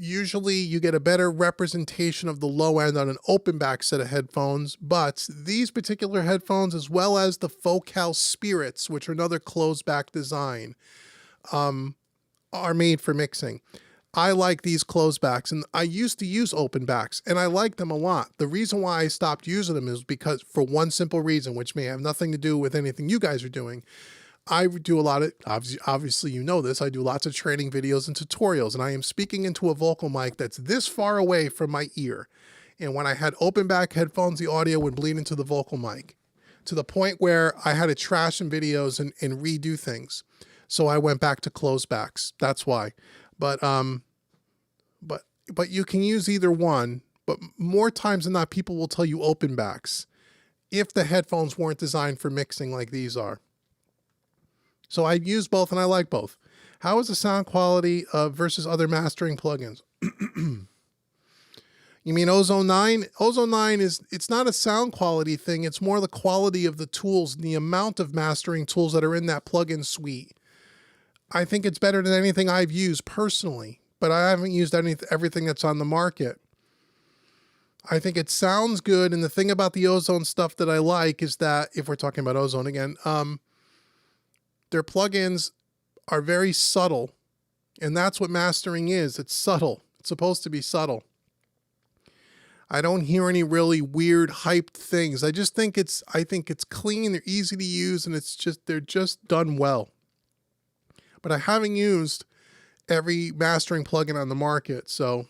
Usually you get a better representation of the low end on an open back set of headphones, but these particular headphones, as well as the Fairchild Spirits, which are another closed back design, are made for mixing. I like these closed backs, and I used to use open backs, and I like them a lot. The reason why I stopped using them is because, for one simple reason, which may have nothing to do with anything you guys are doing. I do a lot of, obviously you know this, I do lots of training videos and tutorials, and I am speaking into a vocal mic that's this far away from my ear. And when I had open back headphones, the audio would bleed into the vocal mic to the point where I had to trash some videos and redo things. So I went back to closed backs. That's why. But you can use either one, but more times than not, people will tell you open backs if the headphones weren't designed for mixing like these are. So I use both and I like both. How is the sound quality versus other mastering plugins? You mean Ozone 9? Ozone 9 it's not a sound quality thing. It's more the quality of the tools and the amount of mastering tools that are in that plugin suite. I think it's better than anything I've used personally, but I haven't used everything that's on the market. I think it sounds good. And the thing about the Ozone stuff that I like is that, if we're talking about Ozone again, their plugins are very subtle, and that's what mastering is. It's subtle. It's supposed to be subtle. I don't hear any really weird hyped things. I think it's clean, they're easy to use, and they're just done well. But I haven't used every mastering plugin on the market, so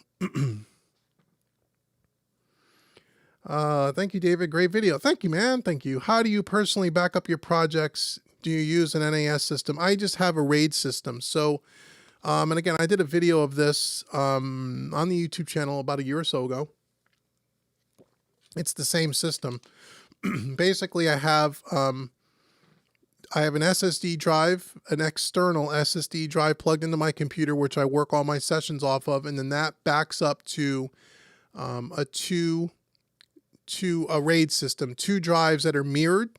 thank you, David. Great video. Thank you, man. Thank you. How do you personally back up your projects? Do you use an NAS system? I just have a RAID system. So, and again, I did a video of this on the YouTube channel about a year or so ago. It's the same system. Basically, I have an SSD drive, an external SSD drive plugged into my computer, which I work all my sessions off of, and then that backs up to a RAID system, 2 drives that are mirrored.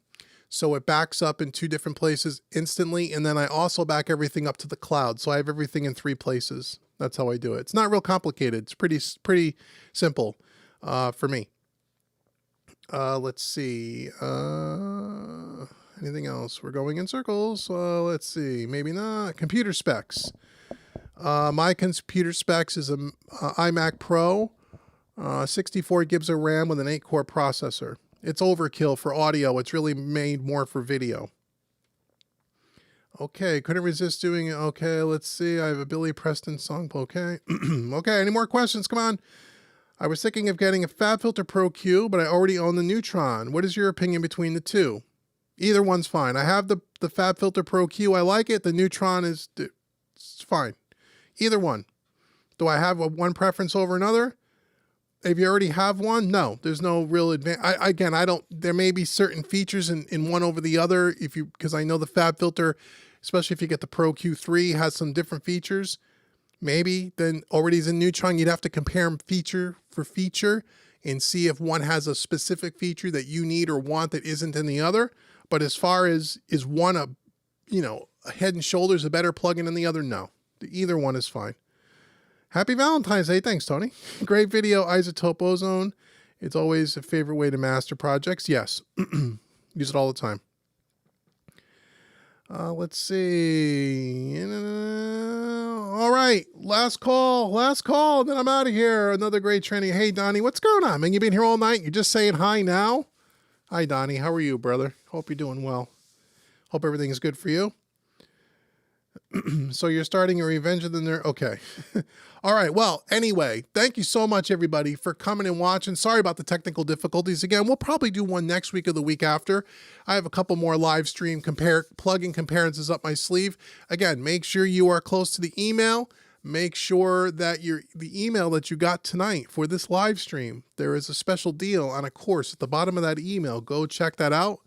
So it backs up in 2 different places instantly. And then I also back everything up to the cloud. So I have everything in 3 places. That's how I do it. It's not real complicated. It's pretty simple for me. Let's see. Anything else? We're going in circles. Let's see. Maybe not. Computer specs. My computer specs is an iMac Pro, 64 gigs of RAM with an 8-core processor. It's overkill for audio. It's really made more for video. Okay, couldn't resist doing it. Okay, let's see. I have a Billy Preston song. Okay. Okay, any more questions? Come on. I was thinking of getting a FabFilter Pro Q, but I already own the Neutron. What is your opinion between the two? Either one's fine. I have the FabFilter Pro Q. I like it. The Neutron it's fine. Either one. Do I have one preference over another? If you already have one, no, there's no real advantage. There may be certain features in one over the other because I know the FabFilter, especially if you get the Pro Q3, has some different features. Maybe then already is in Neutron, you'd have to compare them feature for feature and see if one has a specific feature that you need or want that isn't in the other. But as far as is one a Head and Shoulders a better plugin than the other? No, either one is fine. Happy Valentine's Day. Thanks, Tony. Great video, Isotope Ozone. It's always a favorite way to master projects. Yes. Use it all the time. Let's see. All right. Last call. Then I'm out of here. Another great training. Hey, Donnie, what's going on, man? You've been here all night. You're just saying hi now? Hi, Donnie. How are you, brother? Hope you're doing well. Hope everything is good for you. So you're starting a Revenge of the Nerd. Okay. All right. Well, anyway, thank you so much, everybody, for coming and watching. Sorry about the technical difficulties. Again, we'll probably do one next week or the week after. I have a couple more live stream plugin comparisons up my sleeve. Again, make sure you are close to the email. Make sure that the email that you got tonight for this live stream, there is a special deal on a course at the bottom of that email. Go check that out.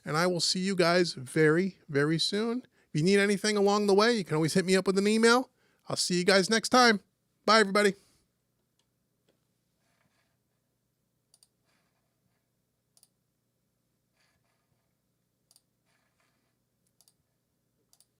And I will see you guys very, very soon. If you need anything along the way, you can always hit me up with an email. I'll see you guys next time. Bye, everybody.